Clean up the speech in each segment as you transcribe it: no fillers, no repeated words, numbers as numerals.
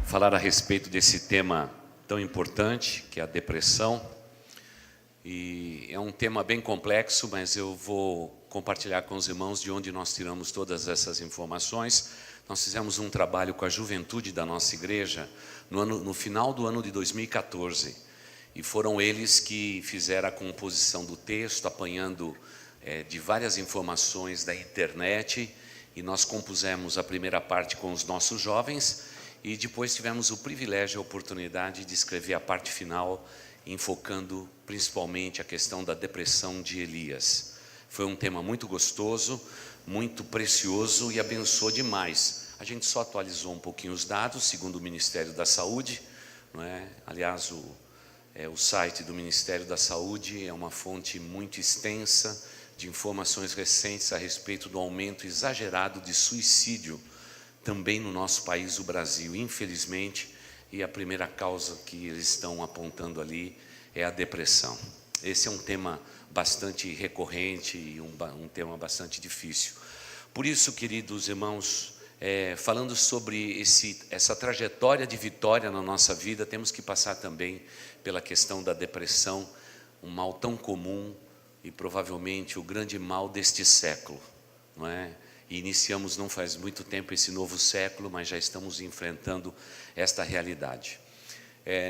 falar a respeito desse tema tão importante, que é a depressão. E é um tema bem complexo, mas eu vou compartilhar com os irmãos de onde nós tiramos todas essas informações. Nós fizemos um trabalho com a juventude da nossa igreja no final do ano de 2014. E foram eles que fizeram a composição do texto, apanhando de várias informações da internet. E nós compusemos a primeira parte com os nossos jovens. E depois tivemos o privilégio e a oportunidade de escrever a parte final, enfocando principalmente a questão da depressão de Elias. Foi um tema muito gostoso, muito precioso e abençoou demais. A gente só atualizou um pouquinho os dados, segundo o Ministério da Saúde, não é? Aliás, o site do Ministério da Saúde é uma fonte muito extensa de informações recentes a respeito do aumento exagerado de suicídio também no nosso país, o Brasil, infelizmente. E a primeira causa que eles estão apontando ali é a depressão. Esse é um tema bastante recorrente e um tema bastante difícil. Por isso, queridos irmãos, falando sobre essa trajetória de vitória na nossa vida, temos que passar também pela questão da depressão, um mal tão comum e provavelmente o grande mal deste século, não é? E iniciamos não faz muito tempo esse novo século, mas já estamos enfrentando esta realidade.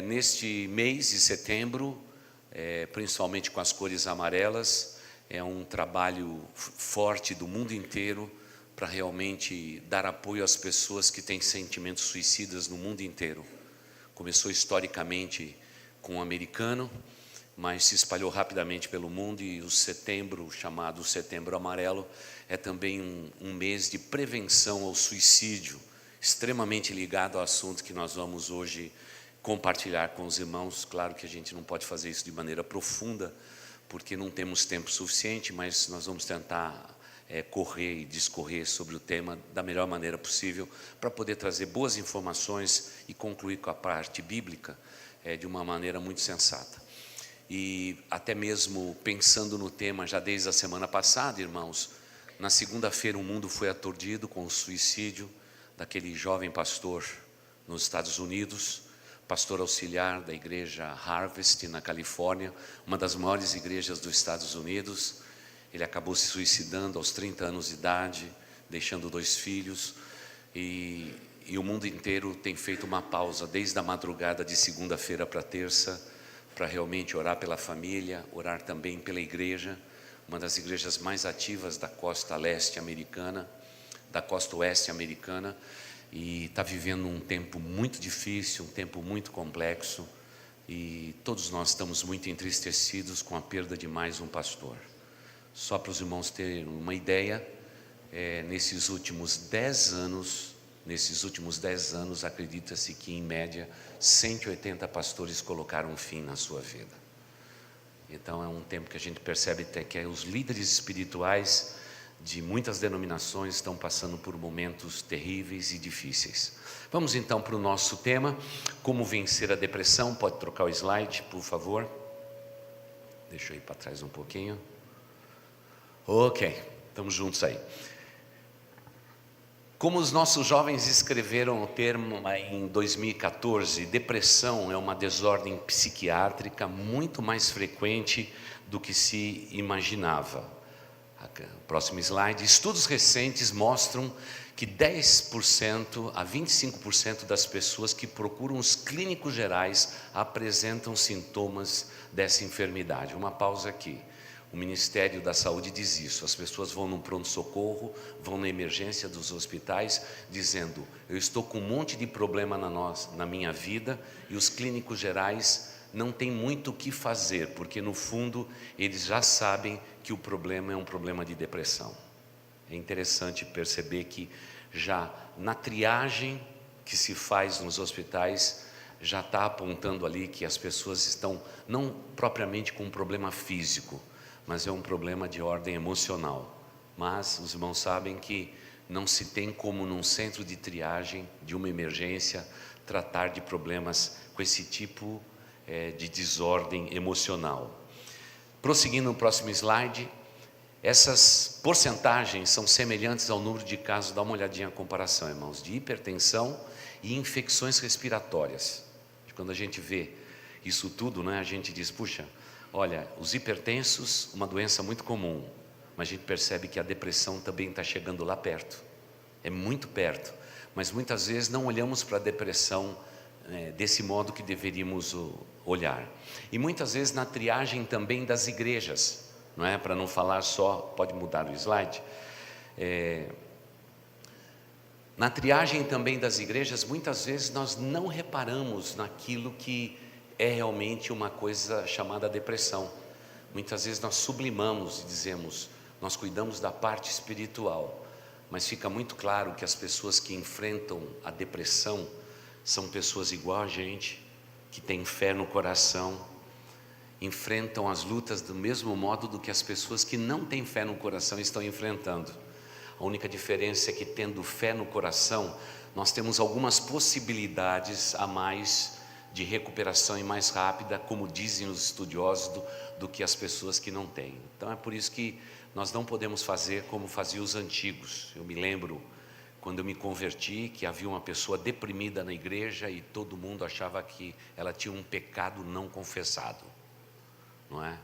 Neste mês de setembro, principalmente com as cores amarelas, é um trabalho forte do mundo inteiro para realmente dar apoio às pessoas que têm sentimentos suicidas no mundo inteiro. Começou historicamente com o americano, mas se espalhou rapidamente pelo mundo, e o setembro, chamado Setembro Amarelo, é também um mês de prevenção ao suicídio, extremamente ligado ao assunto que nós vamos hoje compartilhar com os irmãos. Claro que a gente não pode fazer isso de maneira profunda, porque não temos tempo suficiente, mas nós vamos tentar correr e discorrer sobre o tema da melhor maneira possível, para poder trazer boas informações e concluir com a parte bíblica de uma maneira muito sensata. E até mesmo pensando no tema já desde a semana passada, irmãos, na segunda-feira o mundo foi aturdido com o suicídio daquele jovem pastor nos Estados Unidos, pastor auxiliar da igreja Harvest na Califórnia, uma das maiores igrejas dos Estados Unidos. Ele acabou se suicidando aos 30 anos de idade, deixando 2 filhos, e o mundo inteiro tem feito uma pausa desde a madrugada de segunda-feira para terça, para realmente orar pela família, orar também pela igreja, uma das igrejas mais ativas da costa leste americana, da costa oeste americana, e está vivendo um tempo muito difícil, um tempo muito complexo, e todos nós estamos muito entristecidos com a perda de mais um pastor. Só para os irmãos terem uma ideia, nesses últimos 10 anos, acredita-se que em média 180 pastores colocaram fim na sua vida. Então é um tempo que a gente percebe até que os líderes espirituais de muitas denominações estão passando por momentos terríveis e difíceis. Vamos então para o nosso tema, como vencer a depressão. Pode trocar o slide, por favor. Deixa eu ir para trás um pouquinho. Ok, estamos juntos aí. Como os nossos jovens escreveram o termo em 2014, depressão é uma desordem psiquiátrica muito mais frequente do que se imaginava. Próximo slide. Estudos recentes mostram que 10% a 25% das pessoas que procuram os clínicos gerais apresentam sintomas dessa enfermidade. Uma pausa aqui. O Ministério da Saúde diz isso. As pessoas vão no pronto-socorro, vão na emergência dos hospitais, dizendo: eu estou com um monte de problema na minha vida, e os clínicos gerais não têm muito o que fazer, porque no fundo eles já sabem que o problema é um problema de depressão. É interessante perceber que já na triagem que se faz nos hospitais, já está apontando ali que as pessoas estão não propriamente com um problema físico, mas é um problema de ordem emocional. Mas os irmãos sabem que não se tem como num centro de triagem de uma emergência tratar de problemas com esse tipo de desordem emocional. Prosseguindo no próximo slide, essas porcentagens são semelhantes ao número de casos, dá uma olhadinha a comparação, irmãos, de hipertensão e infecções respiratórias. Quando a gente vê isso tudo, né, a gente diz, puxa, olha, os hipertensos, uma doença muito comum, mas a gente percebe que a depressão também está chegando lá perto, é muito perto, mas muitas vezes não olhamos para a depressão desse modo que deveríamos olhar. E muitas vezes na triagem também das igrejas, não é? Para não falar só, pode mudar o slide, na triagem também das igrejas, muitas vezes nós não reparamos naquilo que é realmente uma coisa chamada depressão. Muitas vezes nós sublimamos e dizemos, nós cuidamos da parte espiritual, mas fica muito claro que as pessoas que enfrentam a depressão são pessoas igual a gente, que têm fé no coração, enfrentam as lutas do mesmo modo do que as pessoas que não têm fé no coração estão enfrentando. A única diferença é que, tendo fé no coração, nós temos algumas possibilidades a mais de recuperação e mais rápida, como dizem os estudiosos, do que as pessoas que não têm. Então é por isso que nós não podemos fazer como faziam os antigos. Eu me lembro, quando eu me converti, que havia uma pessoa deprimida na igreja e todo mundo achava que ela tinha um pecado não confessado, não é?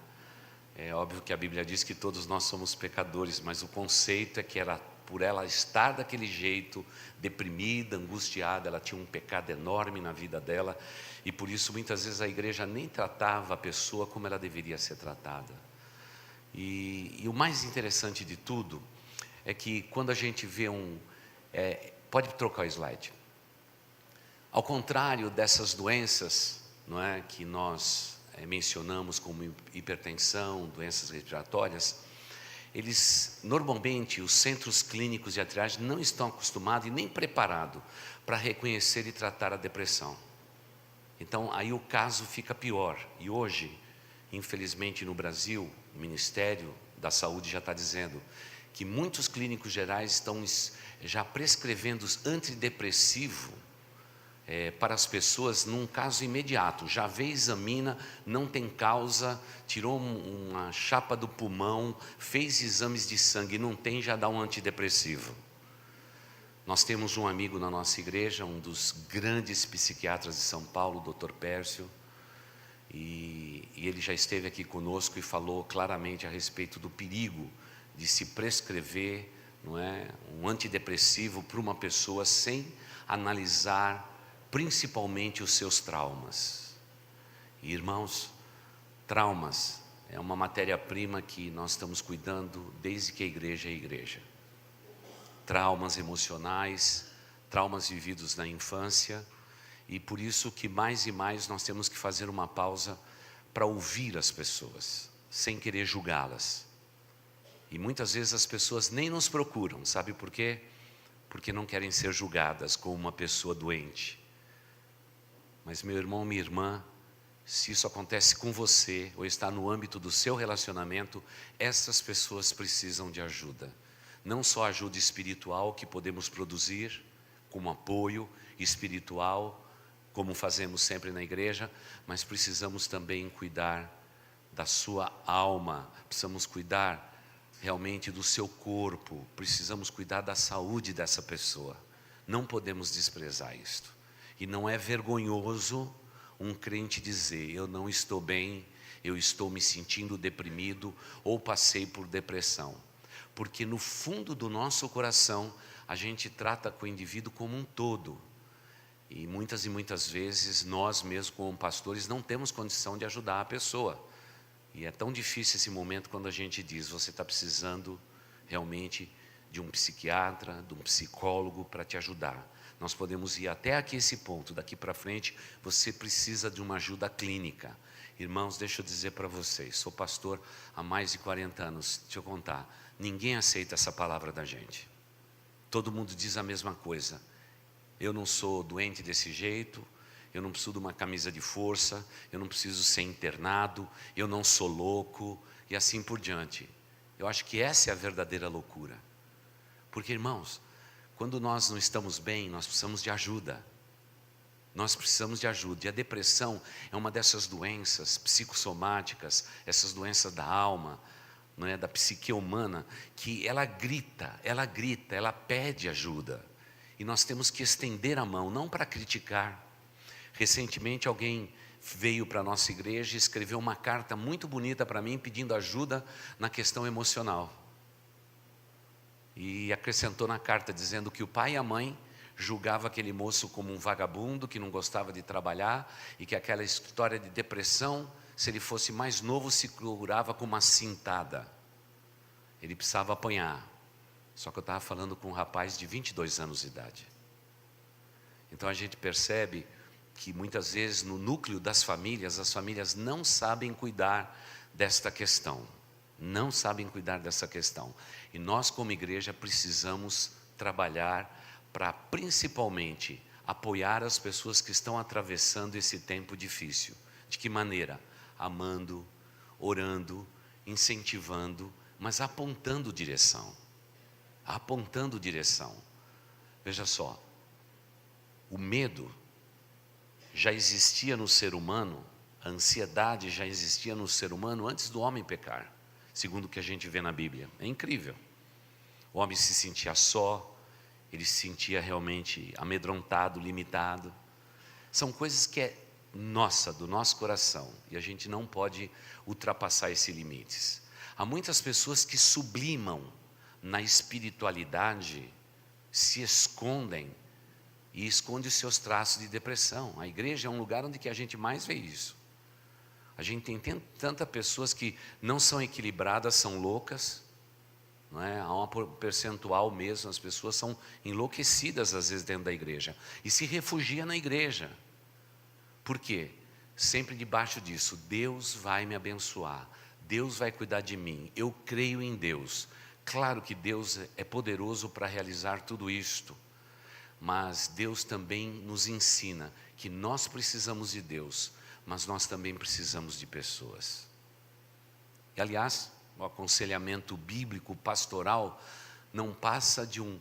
É óbvio que a Bíblia diz que todos nós somos pecadores, mas o conceito é que era por ela estar daquele jeito, deprimida, angustiada, ela tinha um pecado enorme na vida dela, e por isso muitas vezes a igreja nem tratava a pessoa como ela deveria ser tratada. E o mais interessante de tudo é que quando a gente vê pode trocar o slide. Ao contrário dessas doenças, não é, que nós mencionamos como hipertensão, doenças respiratórias, eles normalmente, os centros clínicos de triagem não estão acostumados e nem preparados para reconhecer e tratar a depressão. Então aí o caso fica pior. E hoje, infelizmente no Brasil, o Ministério da Saúde já está dizendo que muitos clínicos gerais estão já prescrevendo antidepressivo para as pessoas num caso imediato. Já vê, examina, não tem causa, tirou uma chapa do pulmão, fez exames de sangue, não tem, já dá um antidepressivo. Nós temos um amigo na nossa igreja, um dos grandes psiquiatras de São Paulo, o Dr. Pércio, e ele já esteve aqui conosco e falou claramente a respeito do perigo de se prescrever, não é, um antidepressivo para uma pessoa sem analisar principalmente os seus traumas. E, irmãos, traumas é uma matéria-prima que nós estamos cuidando desde que a igreja é igreja. Traumas emocionais, traumas vividos na infância, e por isso que mais e mais nós temos que fazer uma pausa para ouvir as pessoas, sem querer julgá-las. E muitas vezes as pessoas nem nos procuram, sabe por quê? Porque não querem ser julgadas como uma pessoa doente. Mas, meu irmão, minha irmã, se isso acontece com você, ou está no âmbito do seu relacionamento, essas pessoas precisam de ajuda. Não só ajuda espiritual que podemos produzir, como apoio espiritual, como fazemos sempre na igreja, mas precisamos também cuidar da sua alma, precisamos cuidar realmente do seu corpo, precisamos cuidar da saúde dessa pessoa. Não podemos desprezar isto. E não é vergonhoso um crente dizer, eu não estou bem, eu estou me sentindo deprimido ou passei por depressão. Porque no fundo do nosso coração, a gente trata com o indivíduo como um todo. E muitas vezes, nós mesmos como pastores não temos condição de ajudar a pessoa. E é tão difícil esse momento quando a gente diz, você está precisando realmente de um psiquiatra, de um psicólogo para te ajudar. Nós podemos ir até aqui esse ponto, daqui para frente você precisa de uma ajuda clínica. Irmãos, deixa eu dizer para vocês, sou pastor há mais de 40 anos, deixa eu contar, ninguém aceita essa palavra da gente. Todo mundo diz a mesma coisa, eu não sou doente desse jeito, eu não preciso de uma camisa de força, eu não preciso ser internado, eu não sou louco, e assim por diante. Eu acho que essa é a verdadeira loucura. Porque, irmãos, quando nós não estamos bem, nós precisamos de ajuda. Nós precisamos de ajuda. E a depressão é uma dessas doenças psicossomáticas, essas doenças da alma, não é, da psique humana, que ela grita, ela pede ajuda. E nós temos que estender a mão, não para criticar. Recentemente alguém veio para a nossa igreja e escreveu uma carta muito bonita para mim, pedindo ajuda na questão emocional. E acrescentou na carta dizendo que o pai e a mãe julgavam aquele moço como um vagabundo, que não gostava de trabalhar, e que aquela história de depressão, se ele fosse mais novo, se curava com uma cintada. Ele precisava apanhar. Só que eu estava falando com um rapaz de 22 anos de idade. Então a gente percebe que muitas vezes no núcleo das famílias, as famílias não sabem cuidar desta questão. Não sabem cuidar dessa questão. E nós como igreja precisamos trabalhar para principalmente apoiar as pessoas que estão atravessando esse tempo difícil. De que maneira? Amando, orando, incentivando, mas apontando direção. Apontando direção. Veja só, o medo já existia no ser humano, a ansiedade já existia no ser humano antes do homem pecar, segundo o que a gente vê na Bíblia. É incrível. O homem se sentia só, ele se sentia realmente amedrontado, limitado. São coisas que é nossa, do nosso coração, e a gente não pode ultrapassar esses limites. Há muitas pessoas que sublimam na espiritualidade, se escondem e escondem os seus traços de depressão. A igreja é um lugar onde que a gente mais vê isso. A gente tem tantas pessoas que não são equilibradas, são loucas, não é? Há um percentual mesmo, as pessoas são enlouquecidas às vezes dentro da igreja e se refugiam na igreja. Por quê? Sempre debaixo disso, Deus vai me abençoar, Deus vai cuidar de mim, eu creio em Deus. Claro que Deus é poderoso para realizar tudo isto, mas Deus também nos ensina que nós precisamos de Deus, mas nós também precisamos de pessoas. E aliás, o aconselhamento bíblico, pastoral, não passa de um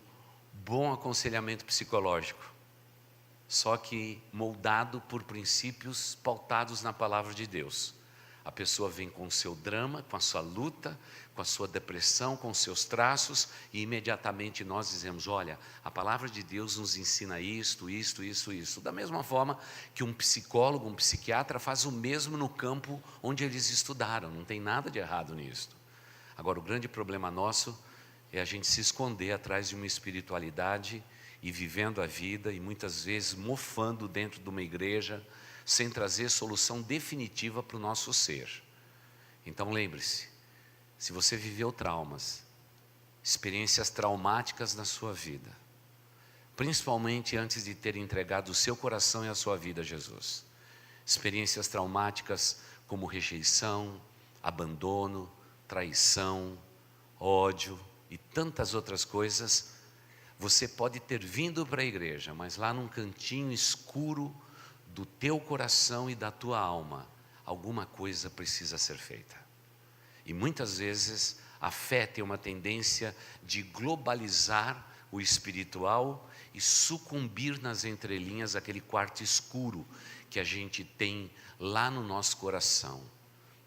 bom aconselhamento psicológico, só que moldado por princípios pautados na palavra de Deus. A pessoa vem com o seu drama, com a sua luta, com a sua depressão, com os seus traços, e imediatamente nós dizemos, olha, a palavra de Deus nos ensina isto. Da mesma forma que um psicólogo, um psiquiatra faz o mesmo no campo onde eles estudaram, não tem nada de errado nisso. Agora, o grande problema nosso é a gente se esconder atrás de uma espiritualidade e vivendo a vida, e muitas vezes mofando dentro de uma igreja, sem trazer solução definitiva para o nosso ser. Então lembre-se, se você viveu traumas, experiências traumáticas na sua vida, principalmente antes de ter entregado o seu coração e a sua vida a Jesus, experiências traumáticas como rejeição, abandono, traição, ódio e tantas outras coisas, você pode ter vindo para a igreja, mas lá num cantinho escuro do teu coração e da tua alma, alguma coisa precisa ser feita. E muitas vezes a fé tem uma tendência de globalizar o espiritual e sucumbir nas entrelinhas aquele quarto escuro que a gente tem lá no nosso coração.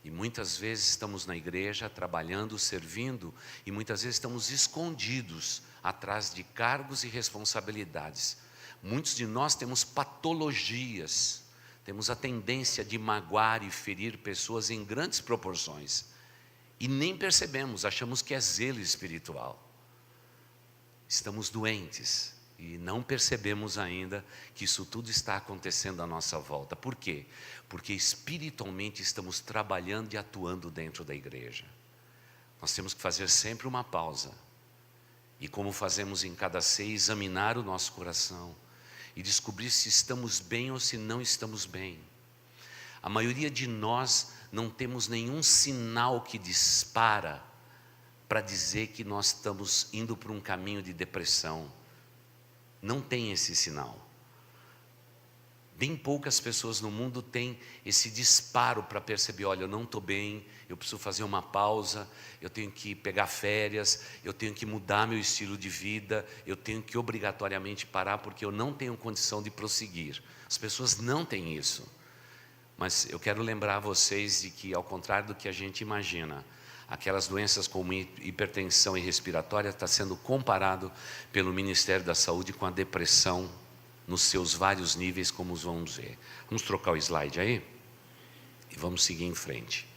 E muitas vezes estamos na igreja, trabalhando, servindo, e muitas vezes estamos escondidos atrás de cargos e responsabilidades. Muitos de nós temos patologias, temos a tendência de magoar e ferir pessoas em grandes proporções. E nem percebemos, achamos que é zelo espiritual. Estamos doentes e não percebemos ainda que isso tudo está acontecendo à nossa volta. Por quê? Porque espiritualmente estamos trabalhando e atuando dentro da igreja. Nós temos que fazer sempre uma pausa. E como fazemos em cada ceia, examinar o nosso coração e descobrir se estamos bem ou se não estamos bem. A maioria de nós não temos nenhum sinal que dispara para dizer que nós estamos indo por um caminho de depressão. Não tem esse sinal. Bem poucas pessoas no mundo têm esse disparo para perceber, olha, eu não estou bem, eu preciso fazer uma pausa, eu tenho que pegar férias, eu tenho que mudar meu estilo de vida, eu tenho que obrigatoriamente parar porque eu não tenho condição de prosseguir. As pessoas não têm isso. Mas eu quero lembrar vocês de que, ao contrário do que a gente imagina, aquelas doenças como hipertensão e respiratória, está sendo comparado pelo Ministério da Saúde com a depressão nos seus vários níveis, como vamos ver. Vamos trocar o slide aí e vamos seguir em frente.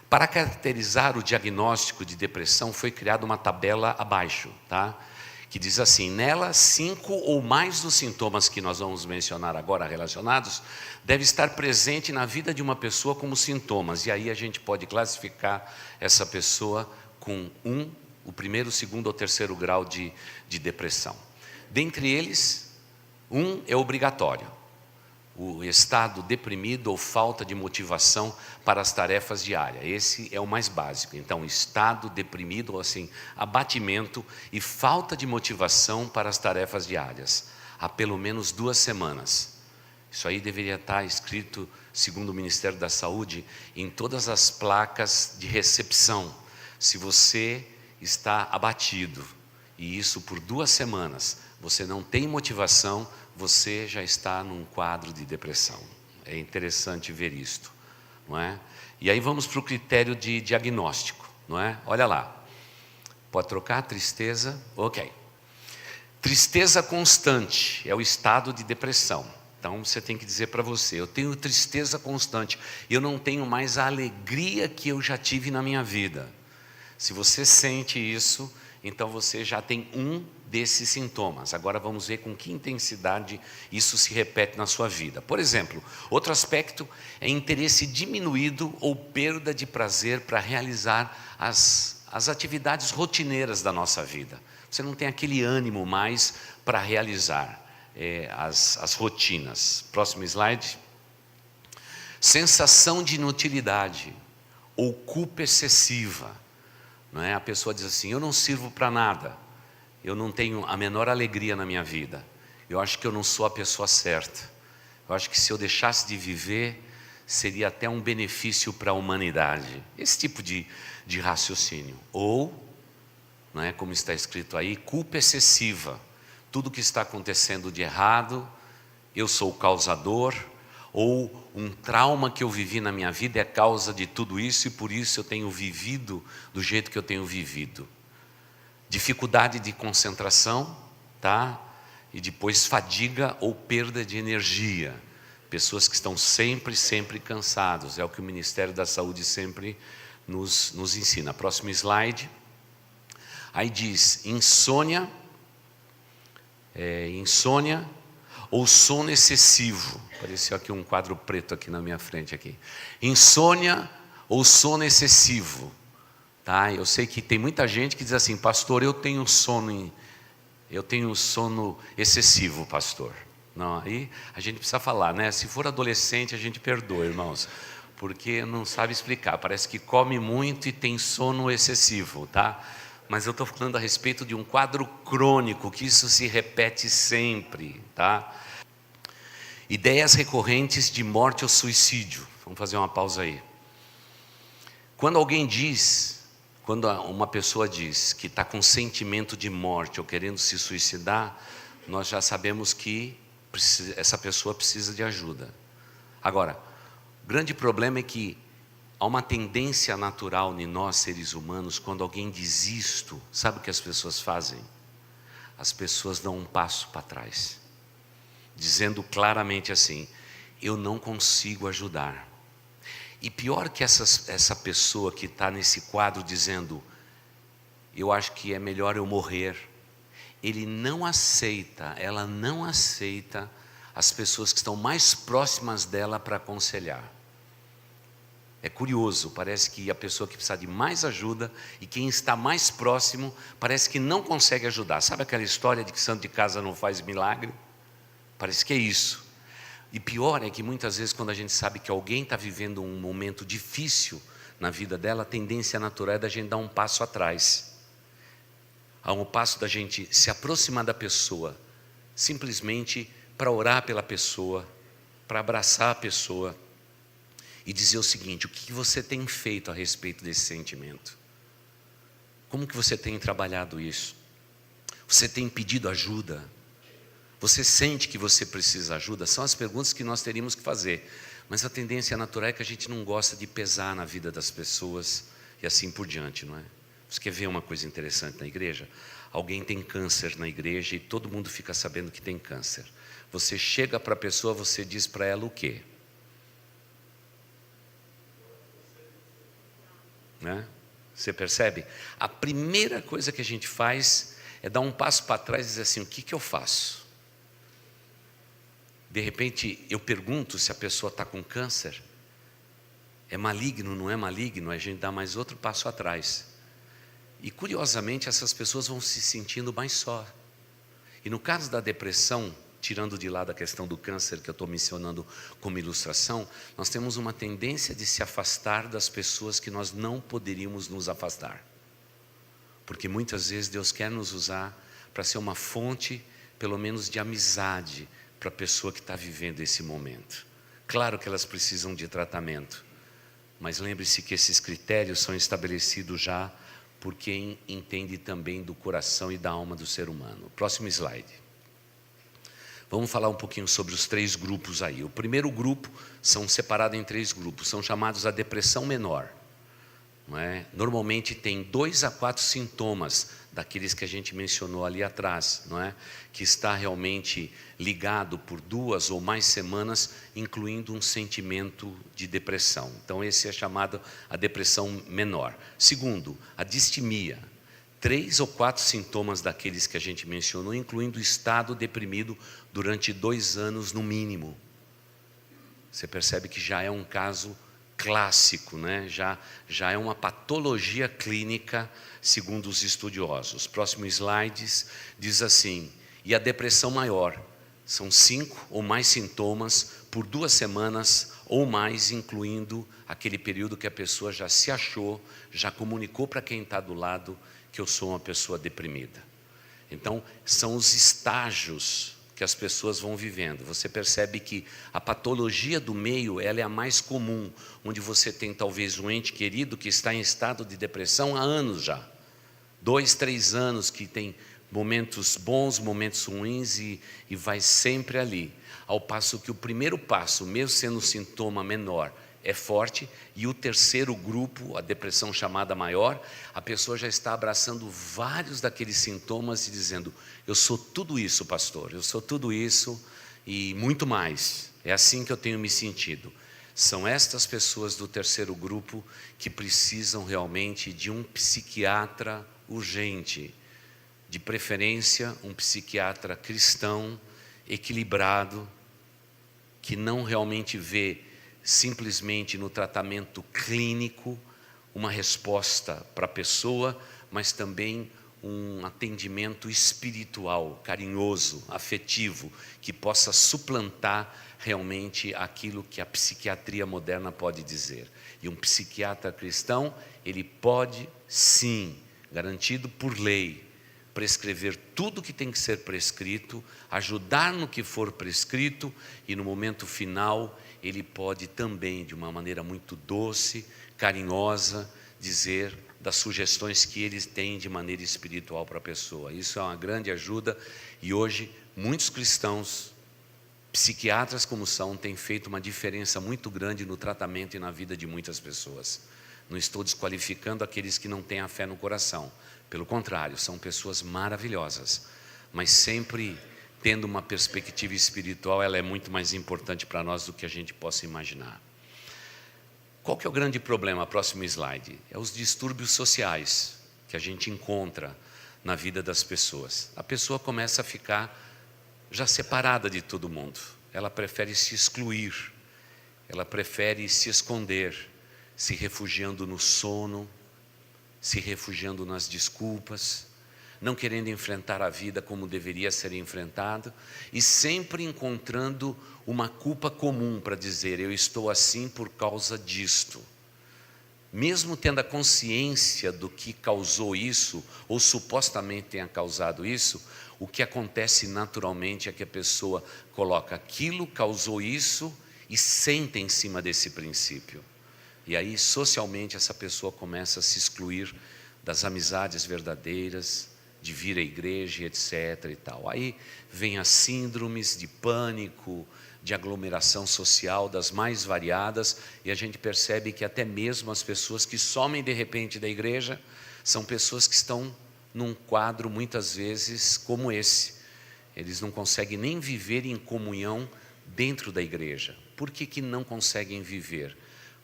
Para caracterizar o diagnóstico de depressão, foi criada uma tabela abaixo, tá? Que diz assim: nela, 5 ou mais dos sintomas que nós vamos mencionar agora relacionados, deve estar presente na vida de uma pessoa como sintomas. E aí a gente pode classificar essa pessoa com o primeiro, segundo ou terceiro grau de depressão. Dentre eles, é obrigatório: o estado deprimido ou falta de motivação para as tarefas diárias. Esse é o mais básico. Então, estado deprimido, ou assim, abatimento e falta de motivação para as tarefas diárias, há pelo menos 2 semanas. Isso aí deveria estar escrito, segundo o Ministério da Saúde, em todas as placas de recepção. Se você está abatido, e isso por 2 semanas, você não tem motivação, você já está num quadro de depressão. É interessante ver isto, não é? E aí vamos para o critério de diagnóstico, não é? Olha lá, pode trocar tristeza, ok. Tristeza constante é o estado de depressão. Então você tem que dizer para você: eu tenho tristeza constante, eu não tenho mais a alegria que eu já tive na minha vida. Se você sente isso, então você já tem desses sintomas. Agora vamos ver com que intensidade isso se repete na sua vida. Por exemplo, outro aspecto é interesse diminuído ou perda de prazer para realizar as atividades rotineiras da nossa vida. Você não tem aquele ânimo mais para realizar as rotinas. Próximo slide. Sensação de inutilidade ou culpa excessiva. Não é? A pessoa diz assim: eu não sirvo para nada, eu não tenho a menor alegria na minha vida, eu acho que eu não sou a pessoa certa, eu acho que se eu deixasse de viver, seria até um benefício para a humanidade. Esse tipo de raciocínio. Ou, não é, como está escrito aí, culpa excessiva. Tudo que está acontecendo de errado, eu sou o causador, ou um trauma que eu vivi na minha vida é causa de tudo isso, e por isso eu tenho vivido do jeito que eu tenho vivido. Dificuldade de concentração, tá? E depois fadiga ou perda de energia. Pessoas que estão sempre cansados. É o que o Ministério da Saúde sempre nos ensina. Próximo slide. Aí diz insônia ou sono excessivo. Apareceu aqui um quadro preto aqui na minha frente aqui. Insônia ou sono excessivo. Tá? Eu sei que tem muita gente que diz assim: pastor, eu tenho sono excessivo, pastor. Não, aí a gente precisa falar, né? Se for adolescente, a gente perdoa, irmãos, porque não sabe explicar. Parece que come muito e tem sono excessivo, tá? Mas eu estou falando a respeito de um quadro crônico, que isso se repete sempre, tá? Ideias recorrentes de morte ou suicídio. Vamos fazer uma pausa aí. Quando uma pessoa diz que está com sentimento de morte ou querendo se suicidar, nós já sabemos que essa pessoa precisa de ajuda. Agora, o grande problema é que há uma tendência natural em nós, seres humanos, quando alguém diz isto, sabe o que as pessoas fazem? As pessoas dão um passo para trás, dizendo claramente assim: eu não consigo ajudar. E pior que essa pessoa que está nesse quadro dizendo: eu acho que é melhor eu morrer, ela não aceita as pessoas que estão mais próximas dela para aconselhar. É curioso, parece que a pessoa que precisa de mais ajuda e quem está mais próximo parece que não consegue ajudar. Sabe aquela história de que santo de casa não faz milagre? Parece que é isso. E pior é que muitas vezes, quando a gente sabe que alguém está vivendo um momento difícil na vida dela, a tendência natural é da gente dar um passo atrás. Há um passo da gente se aproximar da pessoa, simplesmente para orar pela pessoa, para abraçar a pessoa e dizer o seguinte: o que você tem feito a respeito desse sentimento? Como que você tem trabalhado isso? Você tem pedido ajuda? Você sente que você precisa de ajuda? São as perguntas que nós teríamos que fazer. Mas a tendência natural é que a gente não gosta de pesar na vida das pessoas e assim por diante, não é? Você quer ver uma coisa interessante na igreja? Alguém tem câncer na igreja e todo mundo fica sabendo que tem câncer. Você chega para a pessoa, você diz para ela o quê? Né? Você percebe? A primeira coisa que a gente faz é dar um passo para trás e dizer assim, o que eu faço? De repente eu pergunto se a pessoa está com câncer. É maligno, não é maligno? A gente dá mais outro passo atrás. E curiosamente essas pessoas vão se sentindo mais só. E no caso da depressão, tirando de lado a questão do câncer que eu estou mencionando como ilustração, nós temos uma tendência de se afastar das pessoas que nós não poderíamos nos afastar. Porque muitas vezes Deus quer nos usar para ser uma fonte, pelo menos de amizade, para a pessoa que está vivendo esse momento. Claro que elas precisam de tratamento, mas lembre-se que esses critérios são estabelecidos já por quem entende também do coração e da alma do ser humano. Próximo slide. Vamos falar um pouquinho sobre os 3 grupos aí. O primeiro grupo são separados em 3 grupos, são chamados a depressão menor. Não é? Normalmente tem 2 a 4 sintomas daqueles que a gente mencionou ali atrás, não é? Que está realmente ligado por 2 ou mais semanas, incluindo um sentimento de depressão. Então esse é chamado a depressão menor. Segundo, a distimia. 3 ou 4 sintomas daqueles que a gente mencionou, incluindo o estado deprimido durante 2 anos no mínimo. Você percebe que já é um caso clássico, né? Já é uma patologia clínica, segundo os estudiosos. Próximo slides diz assim, e a depressão maior, são 5 ou mais sintomas por 2 semanas ou mais, incluindo aquele período que a pessoa já se achou, já comunicou para quem está do lado que eu sou uma pessoa deprimida. Então, são os estágios que as pessoas vão vivendo. Você percebe que a patologia do meio, ela é a mais comum, onde você tem talvez um ente querido que está em estado de depressão há anos já. 2, 3 anos que tem momentos bons, momentos ruins e vai sempre ali. Ao passo que o primeiro passo, mesmo sendo um sintoma menor, é forte, e o terceiro grupo, a depressão chamada maior, a pessoa já está abraçando vários daqueles sintomas e dizendo, eu sou tudo isso, pastor, eu sou tudo isso e muito mais, é assim que eu tenho me sentido. São estas pessoas do terceiro grupo que precisam realmente de um psiquiatra urgente, de preferência um psiquiatra cristão, equilibrado, que não realmente vê simplesmente no tratamento clínico uma resposta para a pessoa, mas também um atendimento espiritual, carinhoso, afetivo, que possa suplantar realmente aquilo que a psiquiatria moderna pode dizer. E um psiquiatra cristão, ele pode sim, garantido por lei, prescrever tudo que tem que ser prescrito, ajudar no que for prescrito, e no momento final ele pode também, de uma maneira muito doce, carinhosa, dizer das sugestões que eles têm de maneira espiritual para a pessoa. Isso é uma grande ajuda, e hoje muitos cristãos, psiquiatras como são, têm feito uma diferença muito grande no tratamento e na vida de muitas pessoas. Não estou desqualificando aqueles que não têm a fé no coração, pelo contrário, são pessoas maravilhosas, mas sempre tendo uma perspectiva espiritual, ela é muito mais importante para nós do que a gente possa imaginar. Qual que é o grande problema? Próximo slide. É os distúrbios sociais que a gente encontra na vida das pessoas. A pessoa começa a ficar já separada de todo mundo. Ela prefere se excluir, ela prefere se esconder, se refugiando no sono, se refugiando nas desculpas, não querendo enfrentar a vida como deveria ser enfrentado, e sempre encontrando uma culpa comum para dizer, eu estou assim por causa disto. Mesmo tendo a consciência do que causou isso, ou supostamente tenha causado isso, o que acontece naturalmente é que a pessoa coloca aquilo, causou isso, e senta em cima desse princípio. E aí, socialmente, essa pessoa começa a se excluir das amizades verdadeiras, de vir à igreja, etc. e tal. Aí vem as síndromes de pânico, de aglomeração social das mais variadas, e a gente percebe que até mesmo as pessoas que somem de repente da igreja são pessoas que estão num quadro muitas vezes como esse. Eles não conseguem nem viver em comunhão dentro da igreja. Por que não conseguem viver?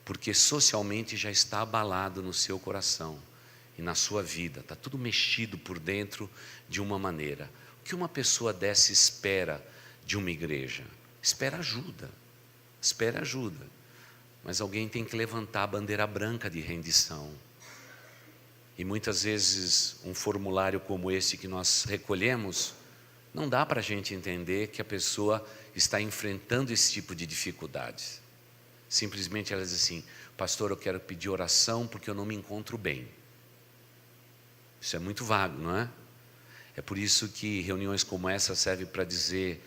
Porque socialmente já está abalado no seu coração e na sua vida, está tudo mexido por dentro de uma maneira. O que uma pessoa dessa espera de uma igreja? Espera ajuda, mas alguém tem que levantar a bandeira branca de rendição. E muitas vezes um formulário como esse que nós recolhemos, não dá para a gente entender que a pessoa está enfrentando esse tipo de dificuldades. Simplesmente ela diz assim: pastor, eu quero pedir oração porque eu não me encontro bem. Isso é muito vago, não é? É por isso que reuniões como essa servem para dizer: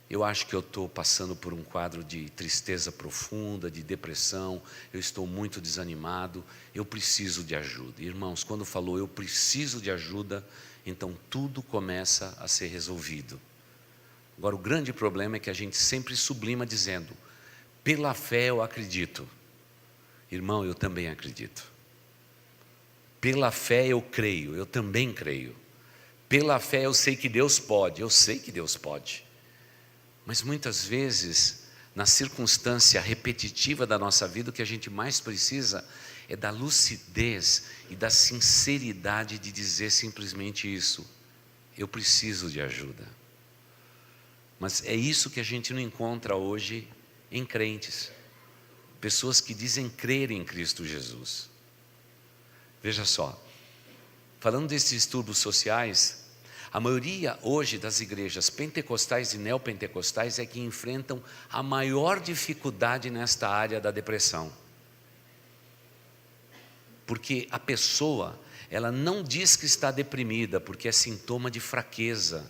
eu acho que eu estou passando por um quadro de tristeza profunda, de depressão, eu estou muito desanimado, eu preciso de ajuda. Irmãos, quando falou eu preciso de ajuda, então tudo começa a ser resolvido. Agora, o grande problema é que a gente sempre sublima dizendo: pela fé eu acredito. Irmão, eu também acredito. Pela fé eu creio, eu também creio. Pela fé eu sei que Deus pode, eu sei que Deus pode. Mas muitas vezes, na circunstância repetitiva da nossa vida, o que a gente mais precisa é da lucidez e da sinceridade de dizer simplesmente isso: eu preciso de ajuda. Mas é isso que a gente não encontra hoje em crentes, pessoas que dizem crer em Cristo Jesus. Veja só, falando desses distúrbios sociais, a maioria hoje das igrejas pentecostais e neopentecostais é que enfrentam a maior dificuldade nesta área da depressão. Porque a pessoa, ela não diz que está deprimida, porque é sintoma de fraqueza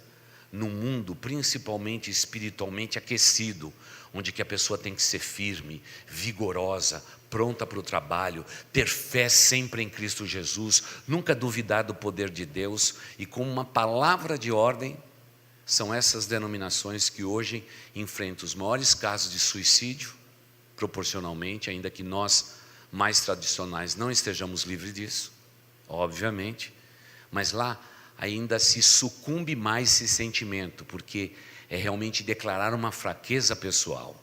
no mundo, principalmente espiritualmente aquecido, onde que a pessoa tem que ser firme, vigorosa, pronta para o trabalho, ter fé sempre em Cristo Jesus, nunca duvidar do poder de Deus, e com uma palavra de ordem. São essas denominações que hoje enfrentam os maiores casos de suicídio, proporcionalmente, ainda que nós, mais tradicionais, não estejamos livres disso, obviamente, mas lá ainda se sucumbe mais esse sentimento, porque é realmente declarar uma fraqueza pessoal.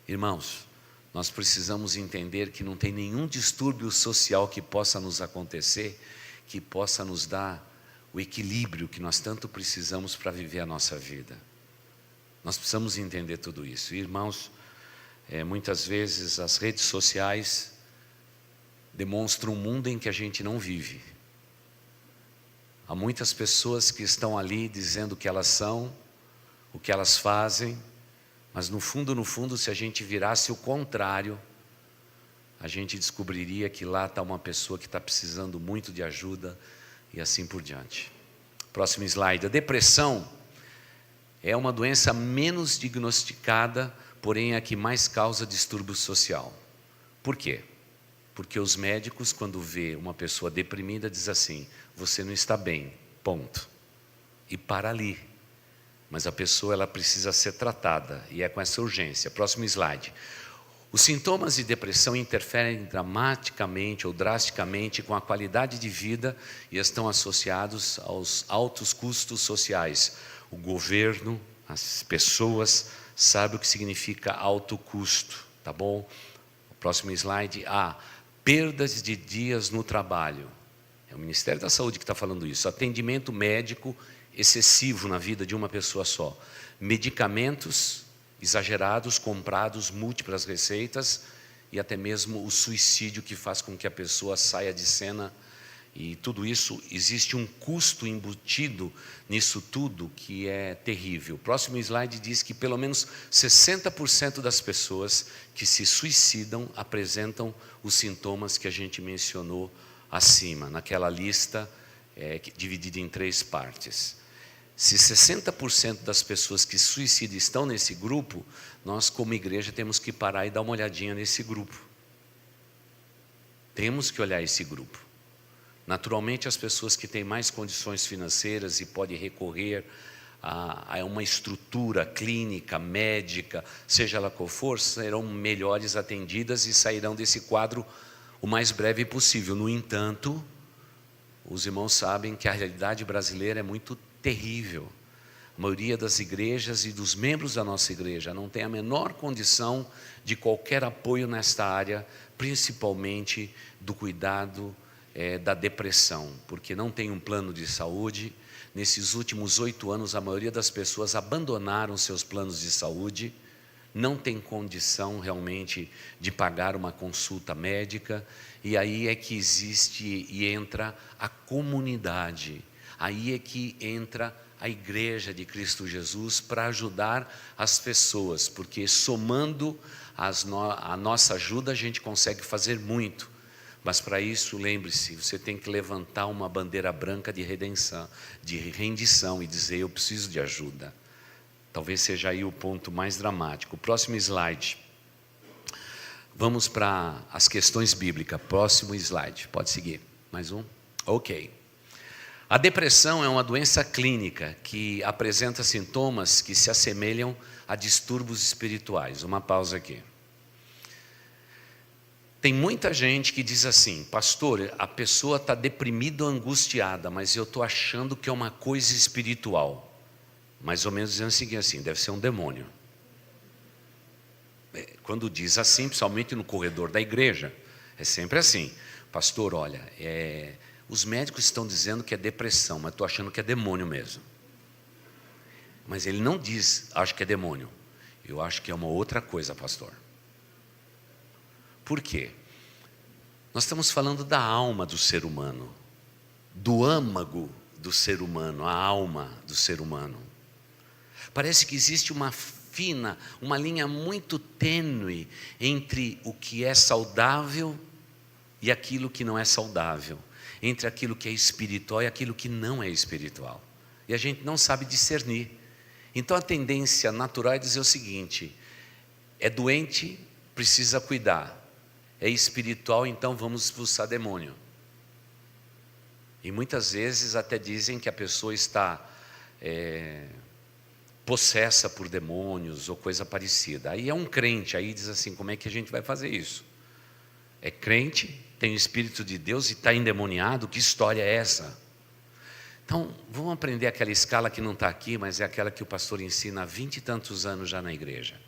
Irmãos, nós precisamos entender que não tem nenhum distúrbio social que possa nos acontecer, que possa nos dar o equilíbrio que nós tanto precisamos para viver a nossa vida. Nós precisamos entender tudo isso. Irmãos, muitas vezes as redes sociais demonstram um mundo em que a gente não vive. Há muitas pessoas que estão ali dizendo o que elas são, o que elas fazem, mas no fundo, se a gente virasse o contrário, a gente descobriria que lá está uma pessoa que está precisando muito de ajuda e assim por diante. Próximo slide. A depressão é uma doença menos diagnosticada, porém é a que mais causa distúrbio social. Por quê? Porque os médicos, quando vê uma pessoa deprimida, diz assim: você não está bem, ponto. E para ali. Mas a pessoa, ela precisa ser tratada, e é com essa urgência. Próximo slide. Os sintomas de depressão interferem dramaticamente ou drasticamente com a qualidade de vida e estão associados aos altos custos sociais. O governo, as pessoas sabem o que significa alto custo, tá bom? O próximo slide. Perdas de dias no trabalho. É o Ministério da Saúde que está falando isso. Atendimento médico excessivo na vida de uma pessoa só. Medicamentos exagerados, comprados, múltiplas receitas, e até mesmo o suicídio que faz com que a pessoa saia de cena. E tudo isso, existe um custo embutido nisso tudo que é terrível. O próximo slide diz que pelo menos 60% das pessoas que se suicidam apresentam os sintomas que a gente mencionou acima, naquela lista dividida em 3 partes. Se 60% das pessoas que se suicidam estão nesse grupo, nós como igreja temos que parar e dar uma olhadinha nesse grupo. Temos que olhar esse grupo. Naturalmente, as pessoas que têm mais condições financeiras e podem recorrer a uma estrutura clínica, médica, seja ela qual for, serão melhores atendidas e sairão desse quadro o mais breve possível. No entanto, os irmãos sabem que a realidade brasileira é muito terrível. A maioria das igrejas e dos membros da nossa igreja não tem a menor condição de qualquer apoio nesta área, principalmente do cuidado da depressão, porque não tem um plano de saúde. Nesses últimos 8 anos, a maioria das pessoas abandonaram seus planos de saúde, não tem condição realmente de pagar uma consulta médica, e aí é que existe e entra a comunidade, aí é que entra a Igreja de Cristo Jesus para ajudar as pessoas, porque somando a nossa ajuda a gente consegue fazer muito, mas para isso, lembre-se, você tem que levantar uma bandeira branca de redenção, de rendição e dizer: eu preciso de ajuda. Talvez seja aí o ponto mais dramático. Próximo slide. Vamos para as questões bíblicas. Próximo slide. Pode seguir. Mais um? Ok. A depressão é uma doença clínica que apresenta sintomas que se assemelham a distúrbios espirituais. Uma pausa aqui. Tem muita gente que diz assim: pastor, a pessoa está deprimida ou angustiada, mas eu estou achando que é uma coisa espiritual. Mais ou menos dizendo o seguinte, assim, deve ser um demônio. Quando diz assim, principalmente no corredor da igreja, é sempre assim: pastor, olha, os médicos estão dizendo que é depressão, mas estou achando que é demônio mesmo. Mas ele não diz, acho que é demônio. Eu acho que é uma outra coisa, pastor. Por quê? Nós estamos falando da alma do ser humano, do âmago do ser humano, a alma do ser humano. Parece que existe uma linha muito tênue entre o que é saudável e aquilo que não é saudável, entre aquilo que é espiritual e aquilo que não é espiritual. E a gente não sabe discernir. Então a tendência natural é dizer o seguinte: é doente, precisa cuidar. É espiritual, então vamos expulsar demônio. E muitas vezes até dizem que a pessoa está possessa por demônios ou coisa parecida. Aí é um crente, aí diz assim: como é que a gente vai fazer isso? É crente, tem o Espírito de Deus e está endemoniado, que história é essa? Então, vamos aprender aquela escala que não está aqui, mas é aquela que o pastor ensina há 20 e tantos anos já na igreja.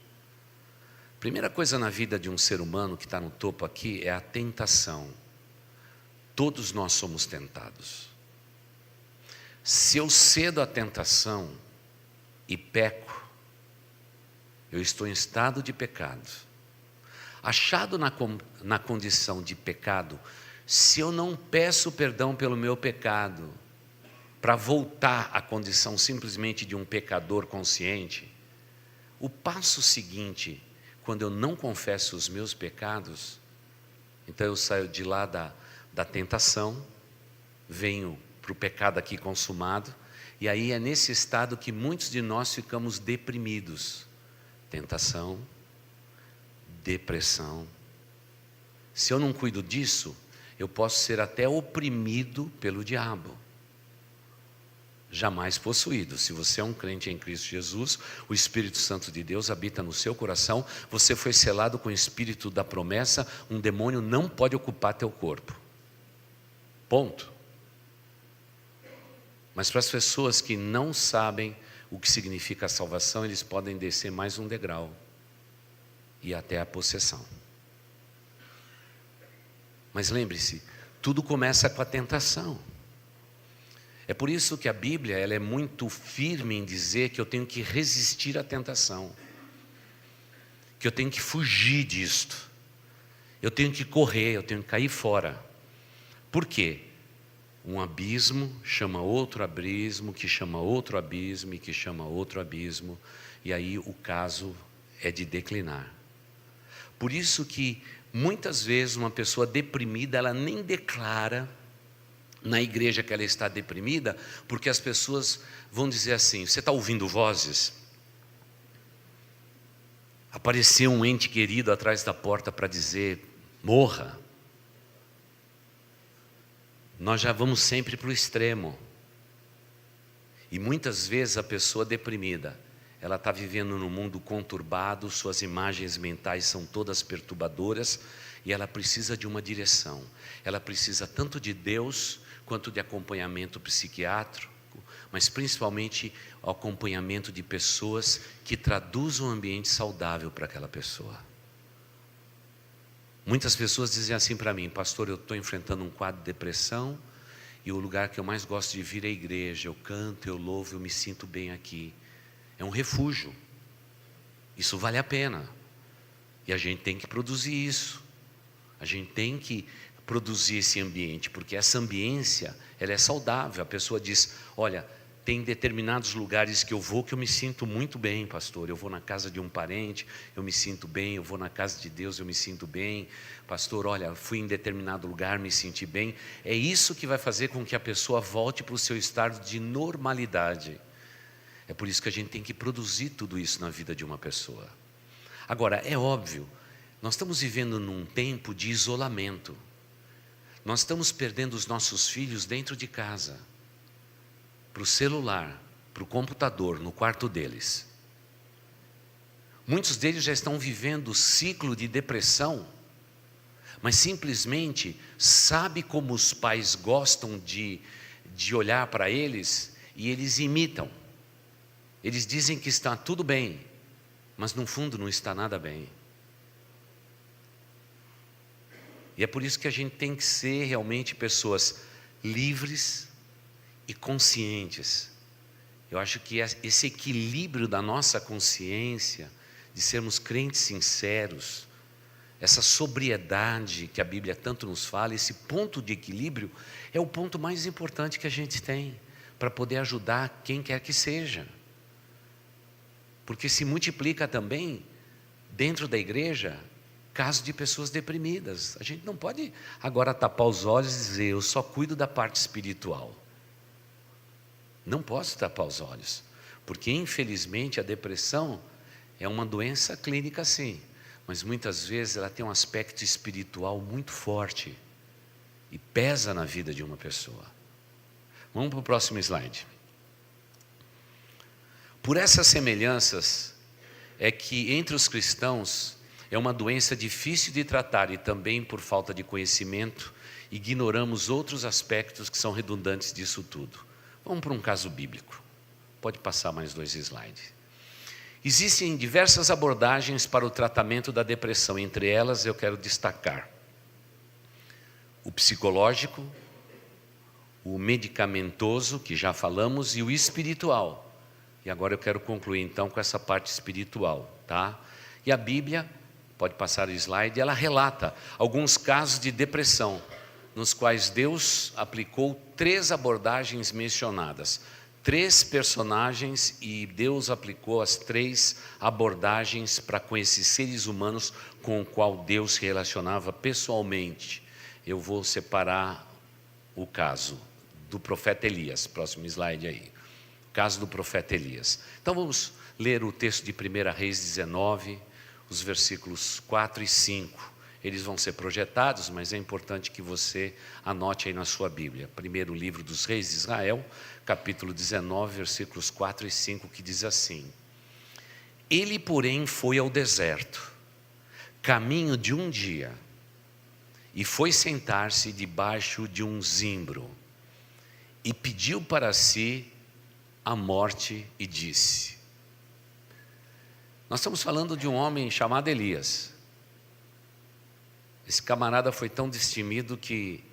Primeira coisa na vida de um ser humano que está no topo aqui é a tentação. Todos nós somos tentados. Se eu cedo à tentação e peco, eu estou em estado de pecado. Achado na condição de pecado, se eu não peço perdão pelo meu pecado, para voltar à condição simplesmente de um pecador consciente, o passo seguinte, quando eu não confesso os meus pecados, então eu saio de lá da tentação, venho para o pecado aqui consumado, e aí é nesse estado que muitos de nós ficamos deprimidos. Tentação, depressão. Se eu não cuido disso, eu posso ser até oprimido pelo diabo. Jamais possuído. Se você é um crente em Cristo Jesus, o Espírito Santo de Deus habita no seu coração, você foi selado com o Espírito da promessa, um demônio não pode ocupar teu corpo. Ponto. Mas para as pessoas que não sabem o que significa a salvação, eles podem descer mais um degrau e até a possessão. Mas lembre-se, tudo começa com a tentação. É por isso que a Bíblia ela é muito firme em dizer que eu tenho que resistir à tentação, que eu tenho que fugir disto, eu tenho que correr, eu tenho que cair fora. Por quê? Um abismo chama outro abismo, que chama outro abismo, e que chama outro abismo, e aí o caso é de declinar. Por isso que muitas vezes uma pessoa deprimida, ela nem declara na igreja que ela está deprimida, porque as pessoas vão dizer assim: você está ouvindo vozes? Apareceu um ente querido atrás da porta para dizer: morra. Nós já vamos sempre para o extremo. E muitas vezes a pessoa deprimida, ela está vivendo num mundo conturbado, suas imagens mentais são todas perturbadoras, e ela precisa de uma direção. Ela precisa tanto de Deus, quanto de acompanhamento psiquiátrico, mas principalmente o acompanhamento de pessoas que traduzam um ambiente saudável para aquela pessoa. Muitas pessoas dizem assim para mim: pastor, eu estou enfrentando um quadro de depressão, e o lugar que eu mais gosto de vir é a igreja. Eu canto, eu louvo, eu me sinto bem aqui. É um refúgio. Isso vale a pena. E a gente tem que produzir isso. A gente tem que produzir esse ambiente, porque essa ambiência, ela é saudável. A pessoa diz: olha, tem determinados lugares que eu me sinto muito bem, pastor. Eu vou na casa de um parente, eu me sinto bem. Eu vou na casa de Deus, eu me sinto bem. Pastor, olha, fui em determinado lugar, me senti bem. É isso que vai fazer com que a pessoa volte para o seu estado de normalidade. É por isso que a gente tem que produzir tudo isso na vida de uma pessoa. Agora, é óbvio, nós estamos vivendo num tempo de isolamento. Nós estamos perdendo os nossos filhos dentro de casa, para o celular, para o computador, no quarto deles. Muitos deles já estão vivendo o ciclo de depressão, mas simplesmente sabe como os pais gostam de olhar para eles, e eles imitam. Eles dizem que está tudo bem, mas no fundo não está nada bem. E é por isso que a gente tem que ser realmente pessoas livres e conscientes. Eu acho que esse equilíbrio da nossa consciência, de sermos crentes sinceros, essa sobriedade que a Bíblia tanto nos fala, esse ponto de equilíbrio, é o ponto mais importante que a gente tem, para poder ajudar quem quer que seja. Porque se multiplica também, dentro da igreja, casos de pessoas deprimidas. A gente não pode agora tapar os olhos e dizer: eu só cuido da parte espiritual. Não posso tapar os olhos, porque infelizmente a depressão é uma doença clínica, sim, mas muitas vezes ela tem um aspecto espiritual muito forte e pesa na vida de uma pessoa. Vamos para o próximo slide. Por essas semelhanças é que entre os cristãos é uma doença difícil de tratar, e também por falta de conhecimento ignoramos outros aspectos que são redundantes disso tudo. Vamos para um caso bíblico. Pode passar mais 2 slides. Existem diversas abordagens para o tratamento da depressão. Entre elas eu quero destacar o psicológico, o medicamentoso, que já falamos, e o espiritual. E agora eu quero concluir então com essa parte espiritual, tá? E a Bíblia, pode passar o slide, ela relata alguns casos de depressão, nos quais Deus aplicou 3 abordagens mencionadas. 3 personagens, e Deus aplicou as 3 abordagens para com esses seres humanos com o qual Deus se relacionava pessoalmente. Eu vou separar o caso do profeta Elias. Próximo slide aí. Caso do profeta Elias. Então vamos ler o texto de 1 Reis 19, os versículos 4 e 5. Eles vão ser projetados, mas é importante que você anote aí na sua Bíblia. Primeiro livro dos Reis de Israel, capítulo 19, versículos 4 e 5, que diz assim: Ele, porém, foi ao deserto, caminho de um dia, e foi sentar-se debaixo de um zimbro, e pediu para si a morte, e disse... Nós estamos falando de um homem chamado Elias. Esse camarada foi tão destemido que,